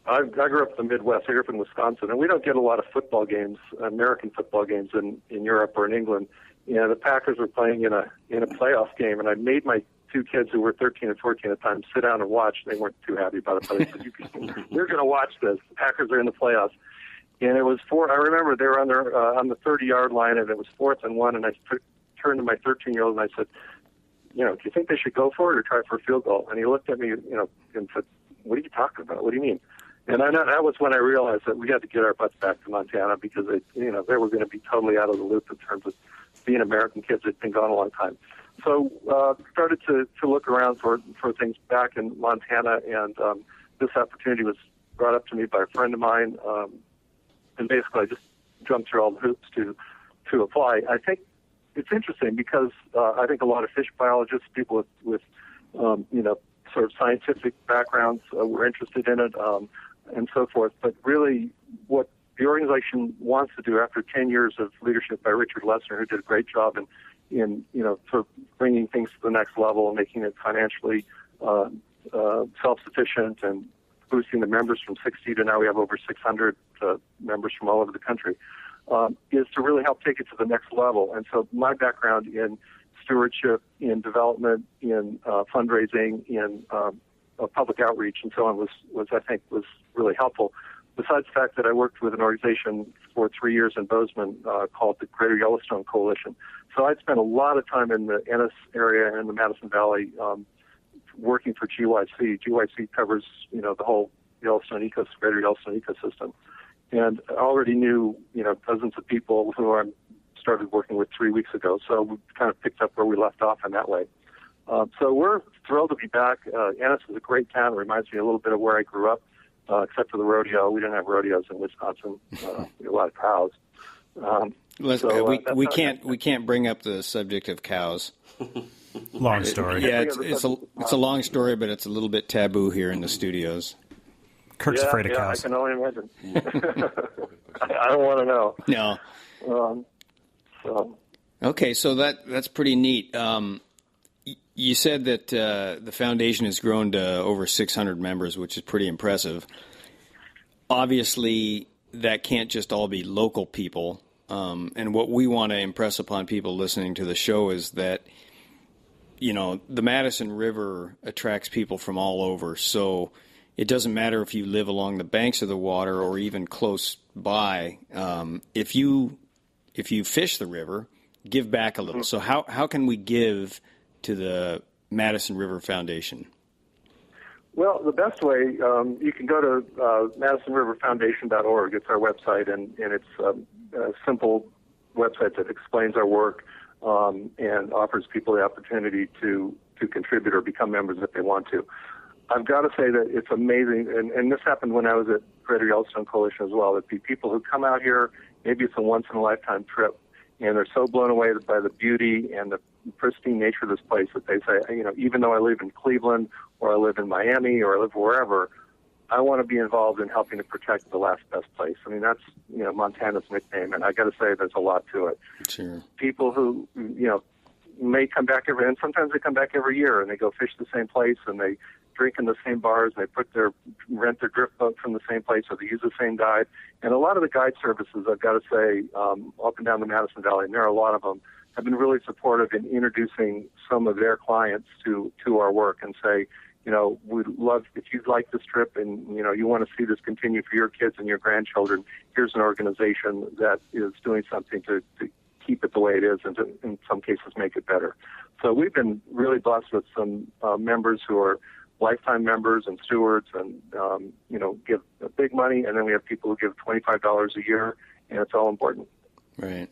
I grew up in the Midwest. I grew up in Wisconsin, and we don't get a lot of football games, American football games in Europe or in England. The Packers were playing in a playoff game, and I made my 2 kids who were 13 and 14 at the time sit down and watch. They weren't too happy about it, but I said, "You're going to watch this. The Packers are in the playoffs." And it was I remember they were on the 30-yard line, and it was 4th and 1. And I turned to my 13-year-old and I said, "Do you think they should go for it or try for a field goal?" And he looked at me, and said, "What are you talking about? What do you mean?" And that was when I realized that we had to get our butts back to Montana because they were going to be totally out of the loop in terms of being American kids that had been gone a long time. So started to look around for things back in Montana, and this opportunity was brought up to me by a friend of mine, and basically I just jumped through all the hoops to apply. I think it's interesting because I think a lot of fish biologists, people with sort of scientific backgrounds were interested in it and so forth. But really what the organization wants to do after 10 years of leadership by Richard Lessner, who did a great job in sort of bringing things to the next level and making it financially self-sufficient and boosting the members from 60 to now we have over 600 members from all over the country, is to really help take it to the next level. And so my background in stewardship, in development, in fundraising, in public outreach, and so on was I think really helpful. Besides the fact that I worked with an organization for 3 years in Bozeman called the Greater Yellowstone Coalition. So I'd spent a lot of time in the Ennis area and the Madison Valley working for GYC. GYC covers, the whole Greater Yellowstone ecosystem. And I already knew, dozens of people who I started working with 3 weeks ago. So we kind of picked up where we left off in that way. So we're thrilled to be back. Ennis is a great town. It reminds me a little bit of where I grew up, except for the rodeo. We didn't have rodeos in Wisconsin. We had a lot of cows. We can't bring up the subject of cows. Long story. It's a long story, but it's a little bit taboo here in the studios. Kirk's afraid of cows. I can only imagine. I don't want to know. No. So. Okay, so that's pretty neat. You said that the foundation has grown to over 600 members, which is pretty impressive. Obviously, that can't just all be local people. And what we want to impress upon people listening to the show is that, the Madison River attracts people from all over. So it doesn't matter if you live along the banks of the water or even close by. If you fish the river, give back a little. So how can we give to the Madison River Foundation? Well, the best way, you can go to MadisonRiverFoundation.org. It's our website, and it's a simple website that explains our work and offers people the opportunity to contribute or become members if they want to. I've got to say that it's amazing, and this happened when I was at Greater Yellowstone Coalition as well. There'd be people who come out here, maybe it's a once-in-a-lifetime trip, and they're so blown away by the beauty and the pristine nature of this place that they say, even though I live in Cleveland or I live in Miami or I live wherever, I want to be involved in helping to protect the last best place. I mean, that's, Montana's nickname, and I got to say there's a lot to it. Sure. People who, may come back and sometimes they come back every year and they go fish the same place and they drink in the same bars, and they rent their drift boat from the same place, or they use the same guide. And a lot of the guide services, I've got to say, up and down the Madison Valley, and there are a lot of them, have been really supportive in introducing some of their clients to our work and say, we'd love, if you'd like this trip and, you want to see this continue for your kids and your grandchildren, here's an organization that is doing something to keep it the way it is and to, in some cases, make it better. So we've been really blessed with some members who are lifetime members and stewards and, give big money, and then we have people who give $25 a year, and it's all important. Right.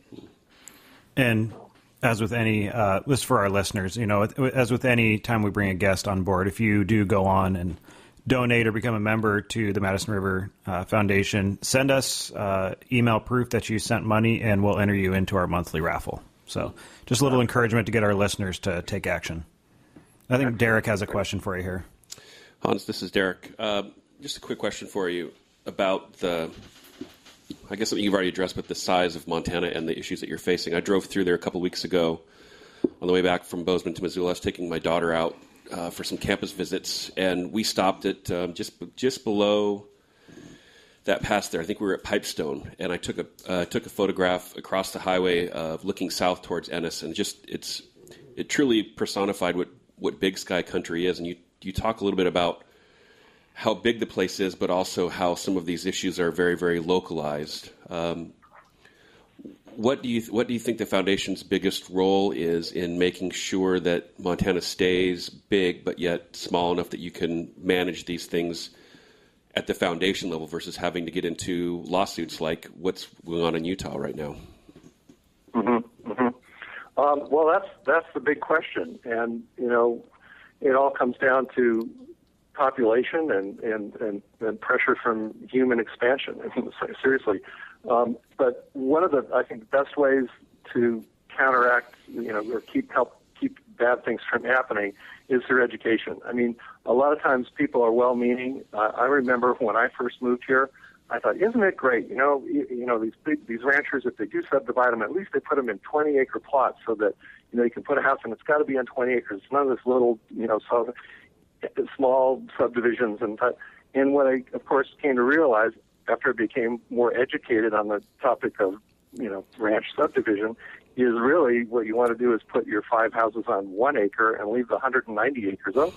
And as with any, this for our listeners, as with any time we bring a guest on board, if you do go on and donate or become a member to the Madison River Foundation, send us email proof that you sent money, and we'll enter you into our monthly raffle. So just a little encouragement to get our listeners to take action. I think Derek has a question for you here. Hans, this is Derek. Just a quick question for you about I guess something you've already addressed, but the size of Montana and the issues that you're facing. I drove through there a couple weeks ago on the way back from Bozeman to Missoula. I was taking my daughter out for some campus visits, and we stopped at just below that pass there. I think we were at Pipestone, and I took a photograph across the highway looking south towards Ennis, and it truly personified what Big Sky Country is. And you talk a little bit about how big the place is, but also how some of these issues are very, very localized. What do you think the foundation's biggest role is in making sure that Montana stays big, but yet small enough that you can manage these things at the foundation level versus having to get into lawsuits like what's going on in Utah right now? Well, that's the big question, and it all comes down to population and pressure from human expansion. Seriously, but one of the, I think, best ways to counteract, or keep bad things from happening is through education. I mean, a lot of times people are well-meaning. I remember when I first moved here, I thought, isn't it great? These ranchers, if they do subdivide them, at least they put them in 20-acre plots so that you can put a house and it's got to be on 20 acres. It's none of this little small subdivisions. And what I, of course, came to realize after I became more educated on the topic of ranch subdivision is really what you want to do is put your 5 houses on 1 acre and leave the 190 acres open.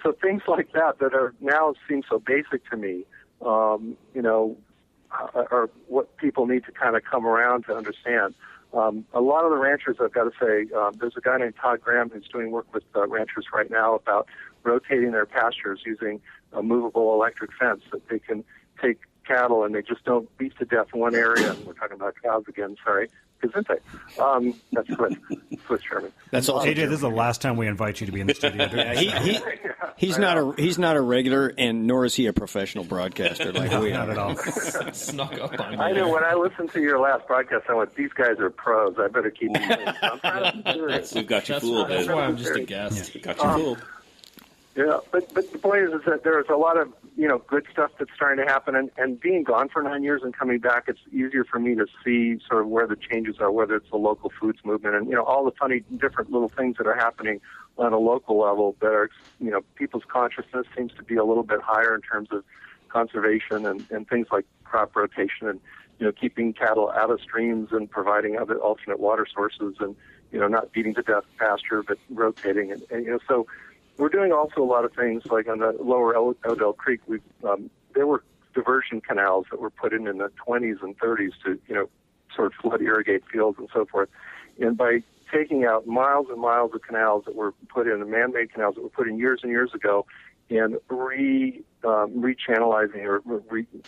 So things like that are now seem so basic to me, are what people need to kind of come around to understand. A lot of the ranchers, I've got to say, there's a guy named Todd Graham who's doing work with ranchers right now about rotating their pastures using a movable electric fence that they can take cattle and they just don't beat to death in one area. And we're talking about cows again, sorry. Isn't it? That's Swiss German. That's also AJ. This is the last time we invite you to be in the studio. He's not a regular, and nor is he a professional broadcaster like we are. Not at all. Snuck up on me. I know when I listened to your last broadcast, I went, "These guys are pros. I better keep them." We've got you fooled. That's why I'm just a guest. Got you fooled. Yeah, but the point is that there's a lot of good stuff that's starting to happen, and being gone for 9 years and coming back, it's easier for me to see sort of where the changes are, whether it's the local foods movement and all the funny different little things that are happening on a local level that are people's consciousness seems to be a little bit higher in terms of conservation and things like crop rotation and keeping cattle out of streams and providing other alternate water sources and not beating to death pasture but rotating and so. We're doing also a lot of things like on the lower Odell Creek. There were diversion canals that were put in the 20s and 30s to sort of flood irrigate fields and so forth. And by taking out miles and miles of canals that were put in, the man-made canals that were put in years and years ago, and rechannelizing or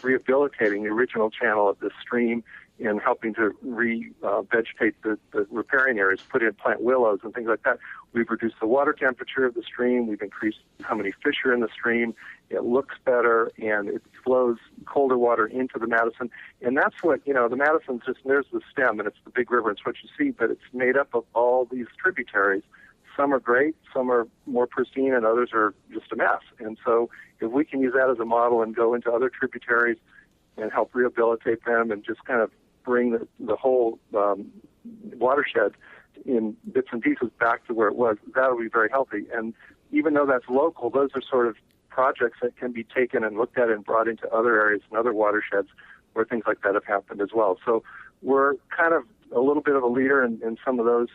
rehabilitating the original channel of this stream and helping to revegetate the riparian areas, put in plant willows and things like that. We've reduced the water temperature of the stream. We've increased how many fish are in the stream. It looks better, and it flows colder water into the Madison. And that's what, the Madison's there's the stem, and it's the big river. It's what you see, but it's made up of all these tributaries. Some are great, some are more pristine, and others are just a mess. And so if we can use that as a model and go into other tributaries and help rehabilitate them and just kind of bring the whole watershed in bits and pieces back to where it was, that would be very healthy. And even though that's local, those are sort of projects that can be taken and looked at and brought into other areas and other watersheds where things like that have happened as well. So we're kind of a little bit of a leader in some of those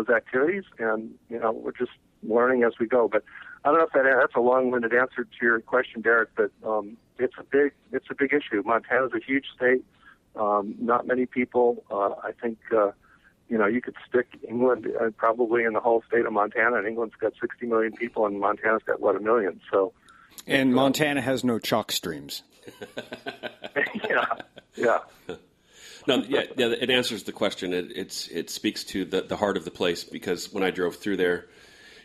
activities, and we're just learning as we go. But I don't know if that's a long-winded answer to your question, Derek. But it's a big issue. Montana's a huge state. Not many people. I think you could stick England probably in the whole state of Montana, and England's got 60 million people, and Montana's got 1 million. So, and Montana has no chalk streams. Yeah. No, it answers the question. It speaks to the heart of the place, because when I drove through there,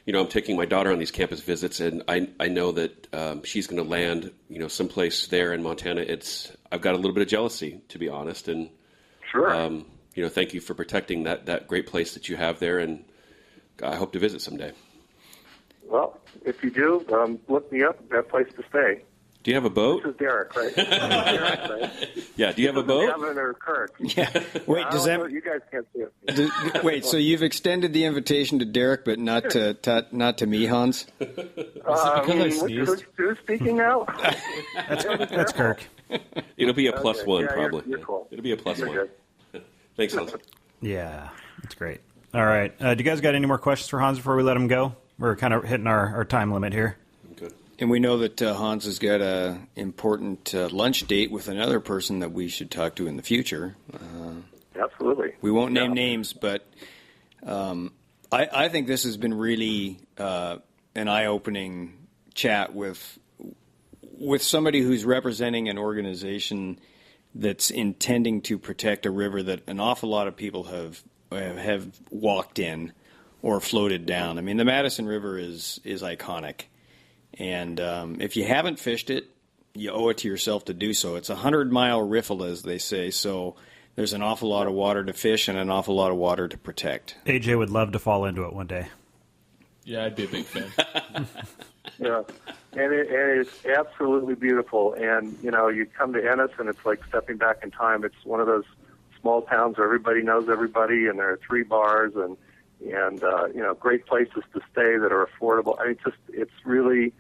I'm taking my daughter on these campus visits, and I know that she's going to land, someplace there in Montana. I've got a little bit of jealousy, to be honest, and sure. Thank you for protecting that great place that you have there, and I hope to visit someday. Well, if you do, look me up. That place to stay. Do you have a boat? This is Derek, right? Derek, right? Yeah. Do you have a boat? Kevin or Kirk? Yeah. Wait, does that? You guys can't see it. Wait, so you've extended the invitation to Derek, but not to me, Hans? Who's speaking now? That's Kirk. It'll be a plus one, yeah, probably. You're cool. It'll be a plus one. Thanks, Hans. Yeah, that's great. All right. Do you guys got any more questions for Hans before we let him go? We're kind of hitting our time limit here. Good. And we know that Hans has got an important lunch date with another person that we should talk to in the future. Absolutely. We won't name names, but I think this has been really an eye-opening chat with with somebody who's representing an organization that's intending to protect a river that an awful lot of people have walked in or floated down. I mean, the Madison River is iconic. And if you haven't fished it, you owe it to yourself to do so. It's a 100-mile riffle, as they say, so there's an awful lot of water to fish and an awful lot of water to protect. AJ would love to fall into it one day. Yeah, I'd be a big fan. Yeah, and it's absolutely beautiful. And, you know, you come to Ennis, and it's like stepping back in time. It's one of those small towns where everybody knows everybody, and there are 3 bars and you know, great places to stay that are affordable. I mean, it's really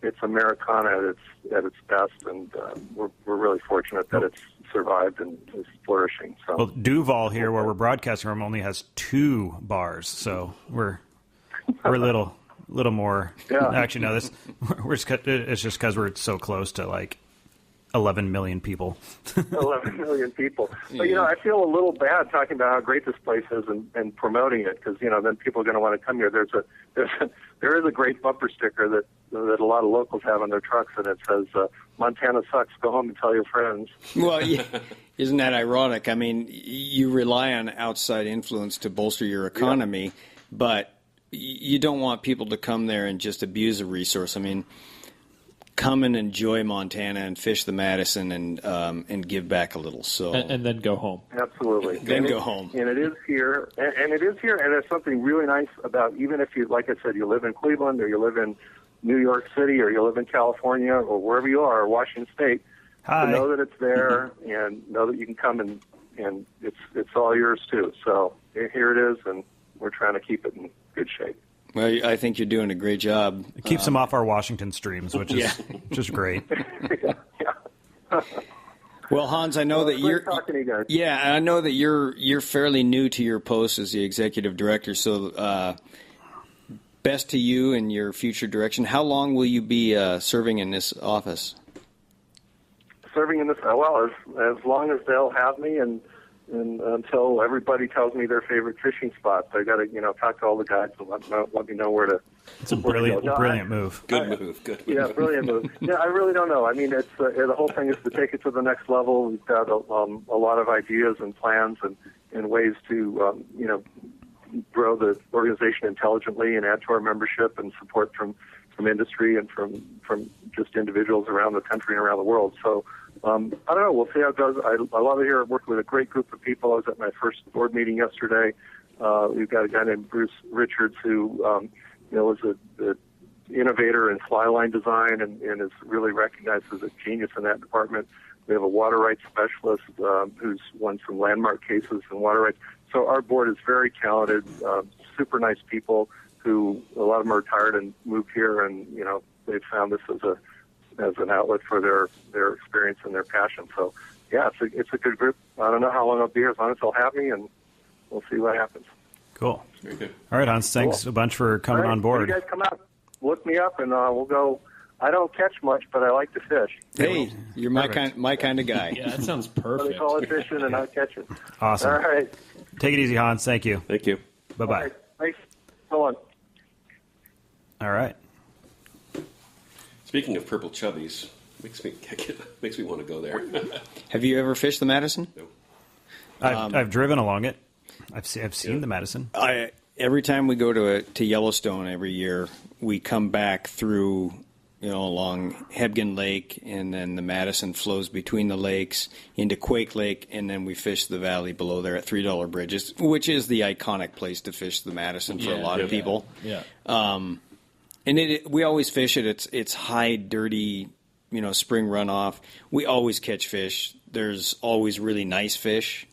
it's Americana at its best, and we're really fortunate that it's survived and is flourishing. So, well, Duval here, where we're broadcasting from, only has 2 bars, so we're a little more. Yeah. Actually, no, it's just because we're so close to like 11 million people. 11 million people. But, you know, I feel a little bad talking about how great this place is and promoting it, because, you know, then people are going to want to come here. There is a great bumper sticker that a lot of locals have on their trucks, and it says, Montana sucks, go home and tell your friends. Well, yeah, isn't that ironic? I mean, you rely on outside influence to bolster your economy, but you don't want people to come there and just abuse a resource. I mean, come and enjoy Montana and fish the Madison and give back a little. So and then go home. Absolutely. Then go home. And it is here, and it is here, and there's something really nice about, even if you, like I said, you live in Cleveland or you live in New York City or you live in California or wherever you are, or Washington State, Hi. to know that it's there and know that you can come and it's all yours too. So here it is, and we're trying to keep it in good shape. Well, I think you're doing a great job. It keeps them off our Washington streams, which is just great. Yeah. Well, Hans, I know that you're talking to you guys. Yeah, I know that you're fairly new to your post as the executive director. So, best to you and your future direction. How long will you be serving in this office? Serving in this, well, as long as they'll have me, and until everybody tells me their favorite fishing spots. I got to, you know, talk to all the guides and let me know where to. It's a brilliant move. Good move. Yeah, brilliant move. Yeah, I really don't know. I mean, it's the whole thing is to take it to the next level. We've got a lot of ideas and plans and ways to, you know, grow the organization intelligently and add to our membership and support from industry and from just individuals around the country and around the world. So. I don't know. We'll see how it goes. I love it here. I've worked with a great group of people. I was at my first board meeting yesterday. We've got a guy named Bruce Richards who, you know, was an innovator in fly line design and is really recognized as a genius in that department. We have a water rights specialist who's won some landmark cases in water rights. So our board is very talented, super nice people who, a lot of them are retired and moved here, and, you know, they've found this as an outlet for their experience and their passion. So, yeah, it's a good group. I don't know how long I'll be here, as long as they'll have me, and we'll see what happens. Cool. Very good. All right, Hans, thanks a bunch for coming on board. You guys come out, look me up, and we'll go. I don't catch much, but I like to fish. Hey, you're my kind of guy. Yeah, that sounds So perfect. they call it fishing and not catching. Awesome. All right. Take it easy, Hans. Thank you. Thank you. Bye-bye. All right. Thanks. So on. All right. Speaking of purple chubbies, makes me want to go there. Have you ever fished the Madison? No. I've driven along it. I've seen the Madison. Every time we go to Yellowstone every year, we come back through, you know, along Hebgen Lake, and then the Madison flows between the lakes into Quake Lake, and then we fish the valley below there at $3 Bridges, which is the iconic place to fish the Madison for a lot of people. Yeah. And we always fish it. It's high, dirty, you know, spring runoff. We always catch fish. There's always really nice fish.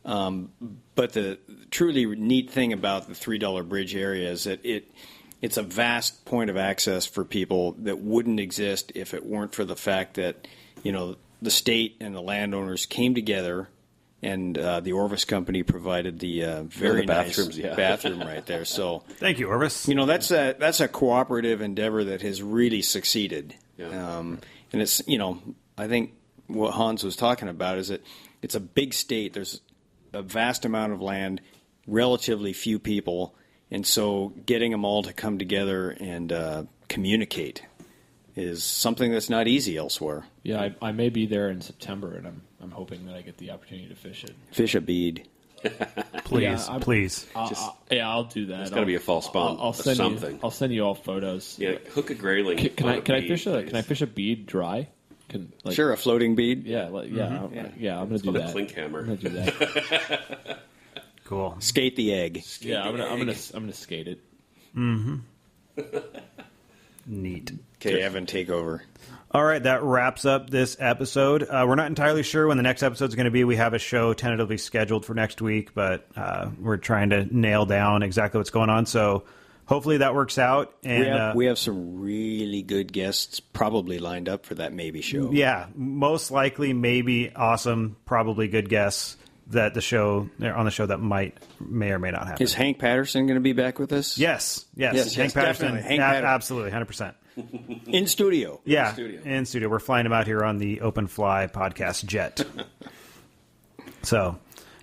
But the truly neat thing about the $3 Bridge area is that it's a vast point of access for people that wouldn't exist if it weren't for the fact that, you know, the state and the landowners came together, and the Orvis Company provided the very nice bathroom right there. So thank you, Orvis. You know, that's a cooperative endeavor that has really succeeded. Yeah. And it's, you know, I think what Hans was talking about is that it's a big state. There's a vast amount of land, relatively few people, and so getting them all to come together and communicate is something that's not easy elsewhere. Yeah, I may be there in September, and I'm hoping that I get the opportunity to fish it. Fish a bead. Please, Yeah, please. I'll do that. It's got to be a false spawn. I'll send something. I'll send you all photos. Yeah, hook a grayling. Can I fish a bead, Can I fish a bead dry? Sure, a floating bead. Yeah, I'm gonna do called a that. clink hammer. I'm gonna do that. Cool. Skate the egg. Yeah, I'm gonna skate it. Neat. Okay, Evan, take over. All right, that wraps up this episode. We're not entirely sure when the next episode is going to be. We have a show tentatively scheduled for next week, but we're trying to nail down exactly what's going on. So hopefully that works out. And We have some really good guests probably lined up for that maybe show. yeah, most likely, maybe, awesome, probably good guess that on the show that may or may not happen. Is Hank Patterson going to be back with us? Yes, Yes, Hank Patterson, definitely. Hank Patterson. absolutely, 100%. In studio. Yeah, studio. in studio. We're flying him out here on the Open Fly podcast jet. So,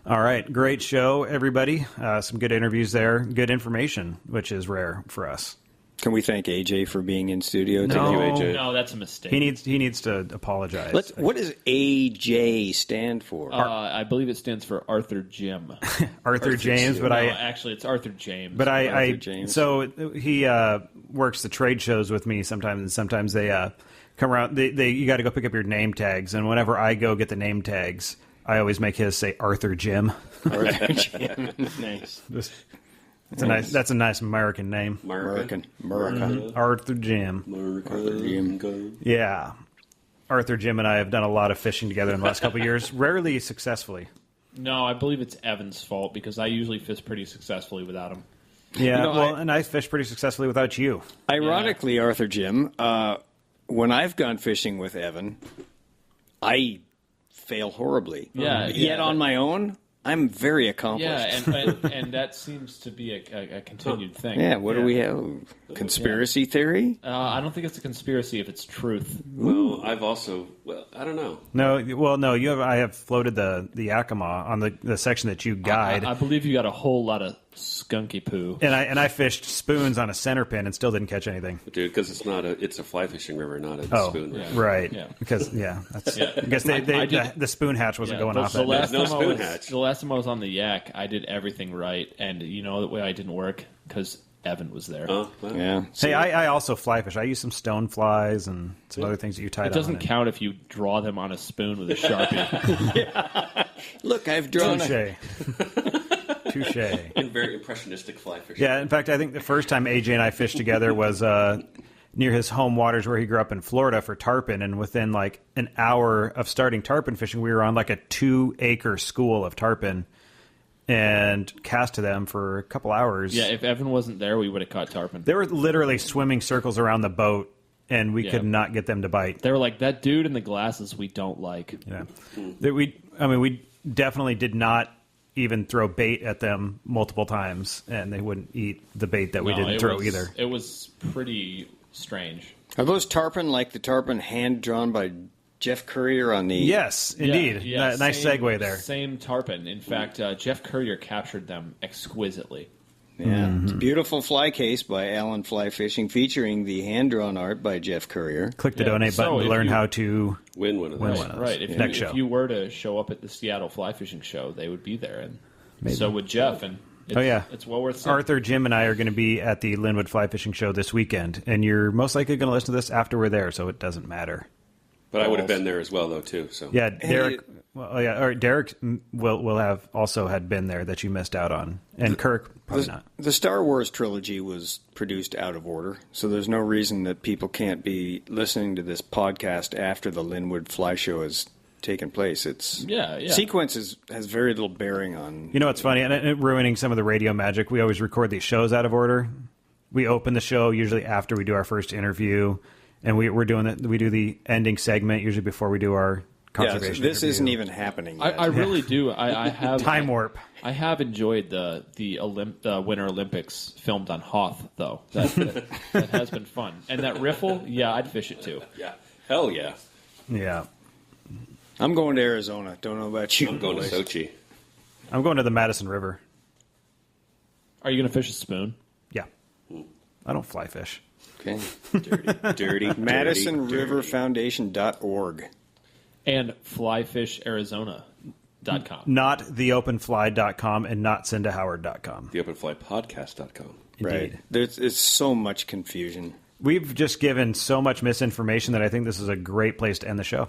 all right, great show, everybody. Some good interviews there, good information, which is rare for us. Can we thank AJ for being in studio today? No. Thank you, AJ. No, that's a mistake. He needs to apologize. What does AJ stand for? I believe it stands for Arthur Jim. Arthur James, but No, I actually, it's Arthur James. But Arthur James. So he works the trade shows with me sometimes, and sometimes they come around. You got to go pick up your name tags, and whenever I go get the name tags, I always make his say Arthur Jim. Arthur Jim. Nice. That's a nice American name. American. Arthur Jim. Arthur Jim. Yeah, Arthur Jim and I have done a lot of fishing together in the last couple of years, rarely successfully. No, I believe it's Evan's fault because I usually fish pretty successfully without him. Yeah, and I fish pretty successfully without you. Ironically, Arthur Jim, when I've gone fishing with Evan, I fail horribly. Yeah, Yet on my own, I'm very accomplished. Yeah, and that seems to be a continued thing. Yeah, what do we have? Conspiracy theory? I don't think it's a conspiracy if it's truth. Well, I don't know. No, I have floated the Yakima on the section that you guide. I believe you got a whole lot of skunky poo. And I fished spoons on a center pin and still didn't catch anything. Dude, because it's a fly fishing river, not a spoon river. Right. Yeah. Because I guess the spoon hatch wasn't going off. The last no time spoon hatch. The last time I was on the Yak, I did everything right, and you know the way I didn't work because Evan was there. Oh, well. Yeah. Hey, I also fly fish. I use some stone flies and some other things that you tied on. It doesn't count if you draw them on a spoon with a Sharpie. Look, I've drawn Touche. And very impressionistic fly fishing. Yeah, in fact, I think the first time AJ and I fished together was near his home waters where he grew up in Florida for tarpon, and within like an hour of starting tarpon fishing, we were on like a 2-acre school of tarpon and cast to them for a couple hours. Yeah, if Evan wasn't there, we would have caught tarpon. They were literally swimming circles around the boat, and we could not get them to bite. They were like, that dude in the glasses we don't like. Yeah, we definitely did not even throw bait at them multiple times, and they wouldn't eat the bait that we didn't throw either. It was pretty strange. Are those tarpon like the tarpon hand drawn by Jeff Courier on the... Yes, indeed. Yeah, nice segue there. Same tarpon. In fact, Jeff Courier captured them exquisitely. Yeah. It's a beautiful fly case by Allen Fly Fishing featuring the hand-drawn art by Jeff Courier. Click the donate button to learn how to win one of those. Right. If you were to show up at the Seattle Fly Fishing Show, they would be there, and so would Jeff. And it's well worth seeing. Arthur, Jim, and I are going to be at the Linwood Fly Fishing Show this weekend, and you're most likely going to listen to this after we're there, so it doesn't matter. But I would have been there as well, though, too. So yeah, Derek. Derek will have also had been there that you missed out on, and Kirk probably not. The Star Wars trilogy was produced out of order, so there's no reason that people can't be listening to this podcast after the Linwood Fly Show has taken place. It's sequence has very little bearing on. You know what's funny, and ruining some of the radio magic. We always record these shows out of order. We open the show usually after we do our first interview. And we do the ending segment usually before we do our conservation. This interview. isn't even happening yet. I really do. I have time warp. I have enjoyed the Winter Olympics filmed on Hoth, though. That has been fun. And that riffle, I'd fish it too. Yeah, hell yeah. Yeah. I'm going to Arizona. Don't know about you. I'm going to Sochi. I'm going to the Madison River. Are you going to fish a spoon? Yeah. I don't fly fish. Okay. Dirty. MadisonRiverFoundation.org. And flyfisharizona.com. Not theopenfly.com and not CindaHoward.com. TheOpenFlyPodcast.com. Right. There's so much confusion. We've just given so much misinformation that I think this is a great place to end the show.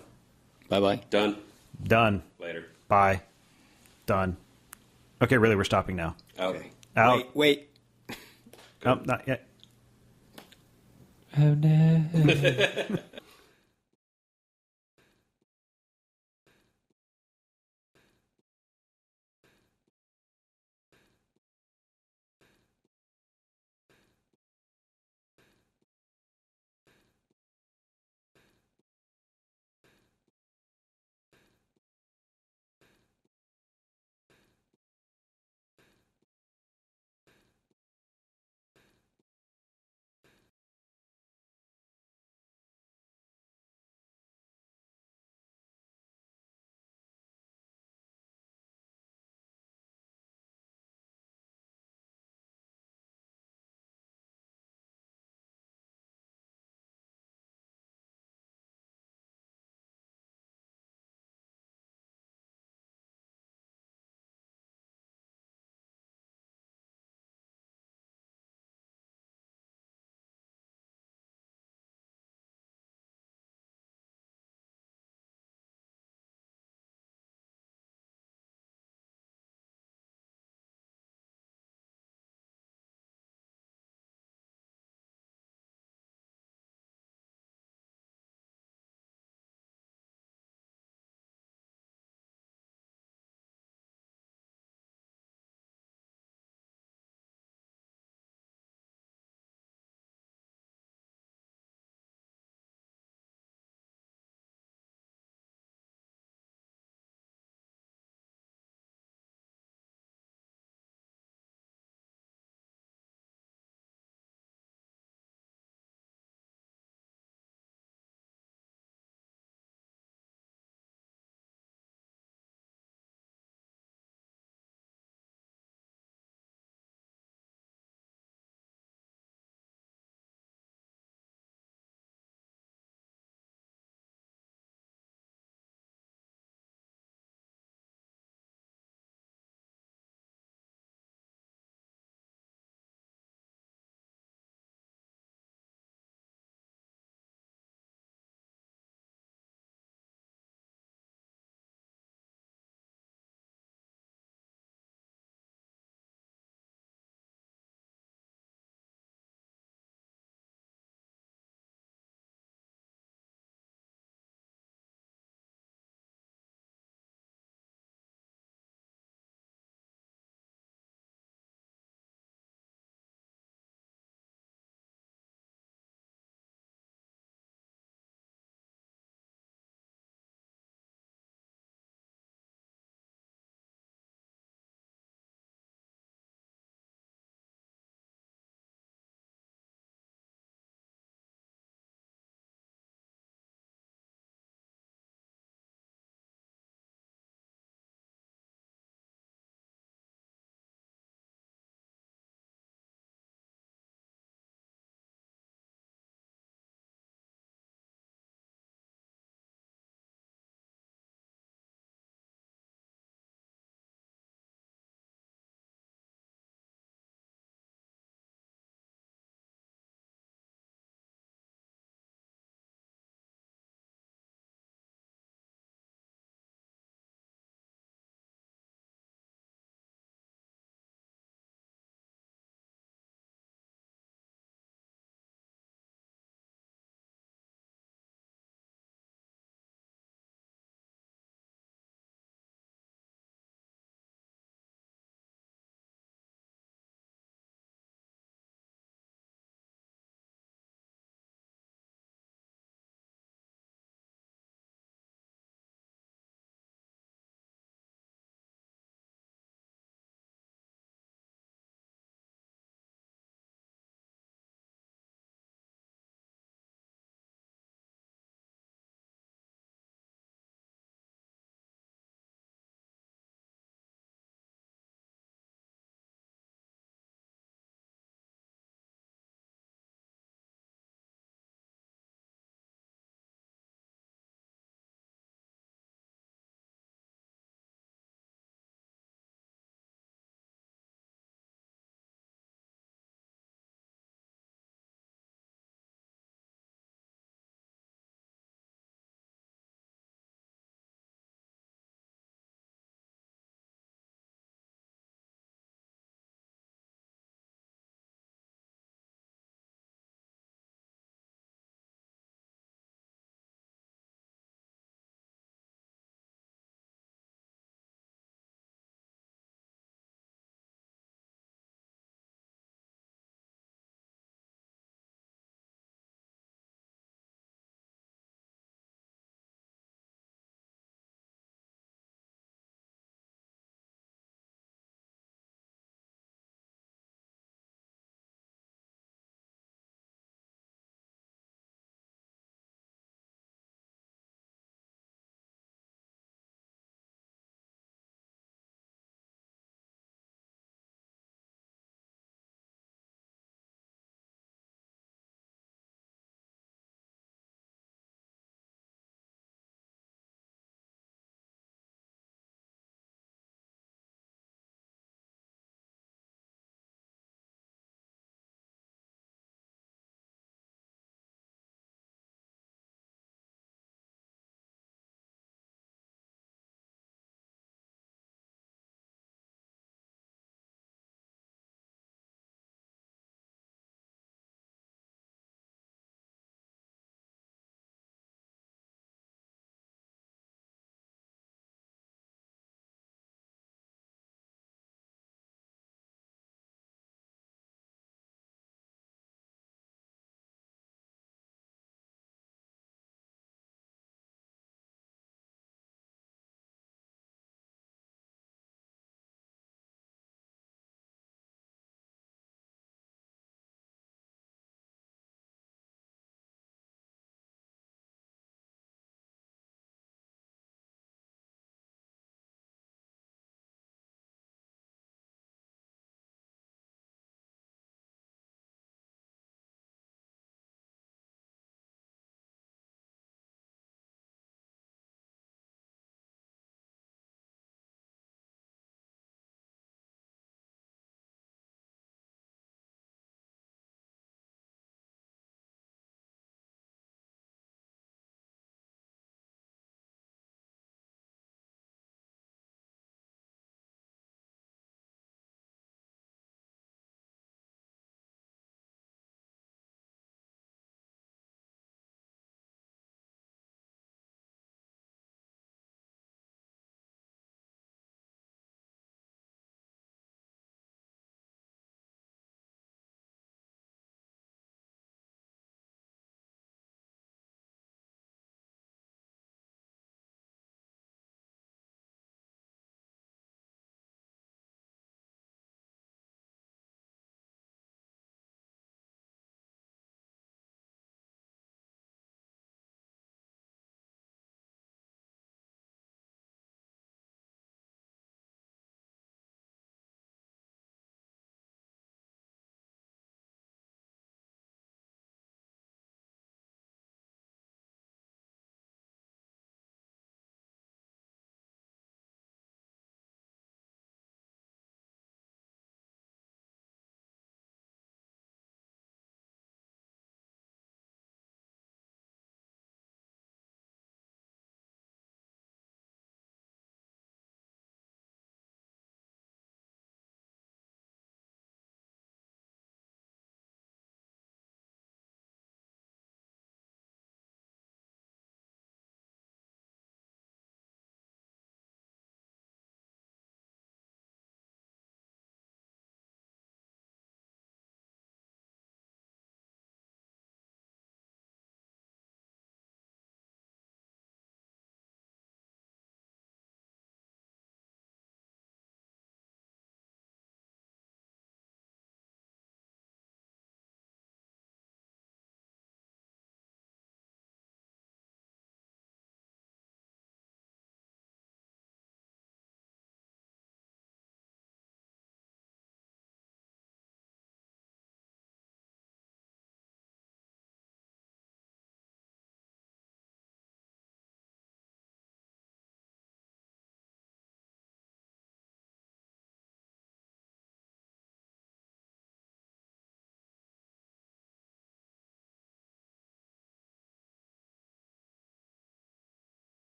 Bye-bye. Done. Done. Later. Bye. Done. Okay, really, we're stopping now. Out. Okay. Out. Wait. Oh, not yet. Oh, no.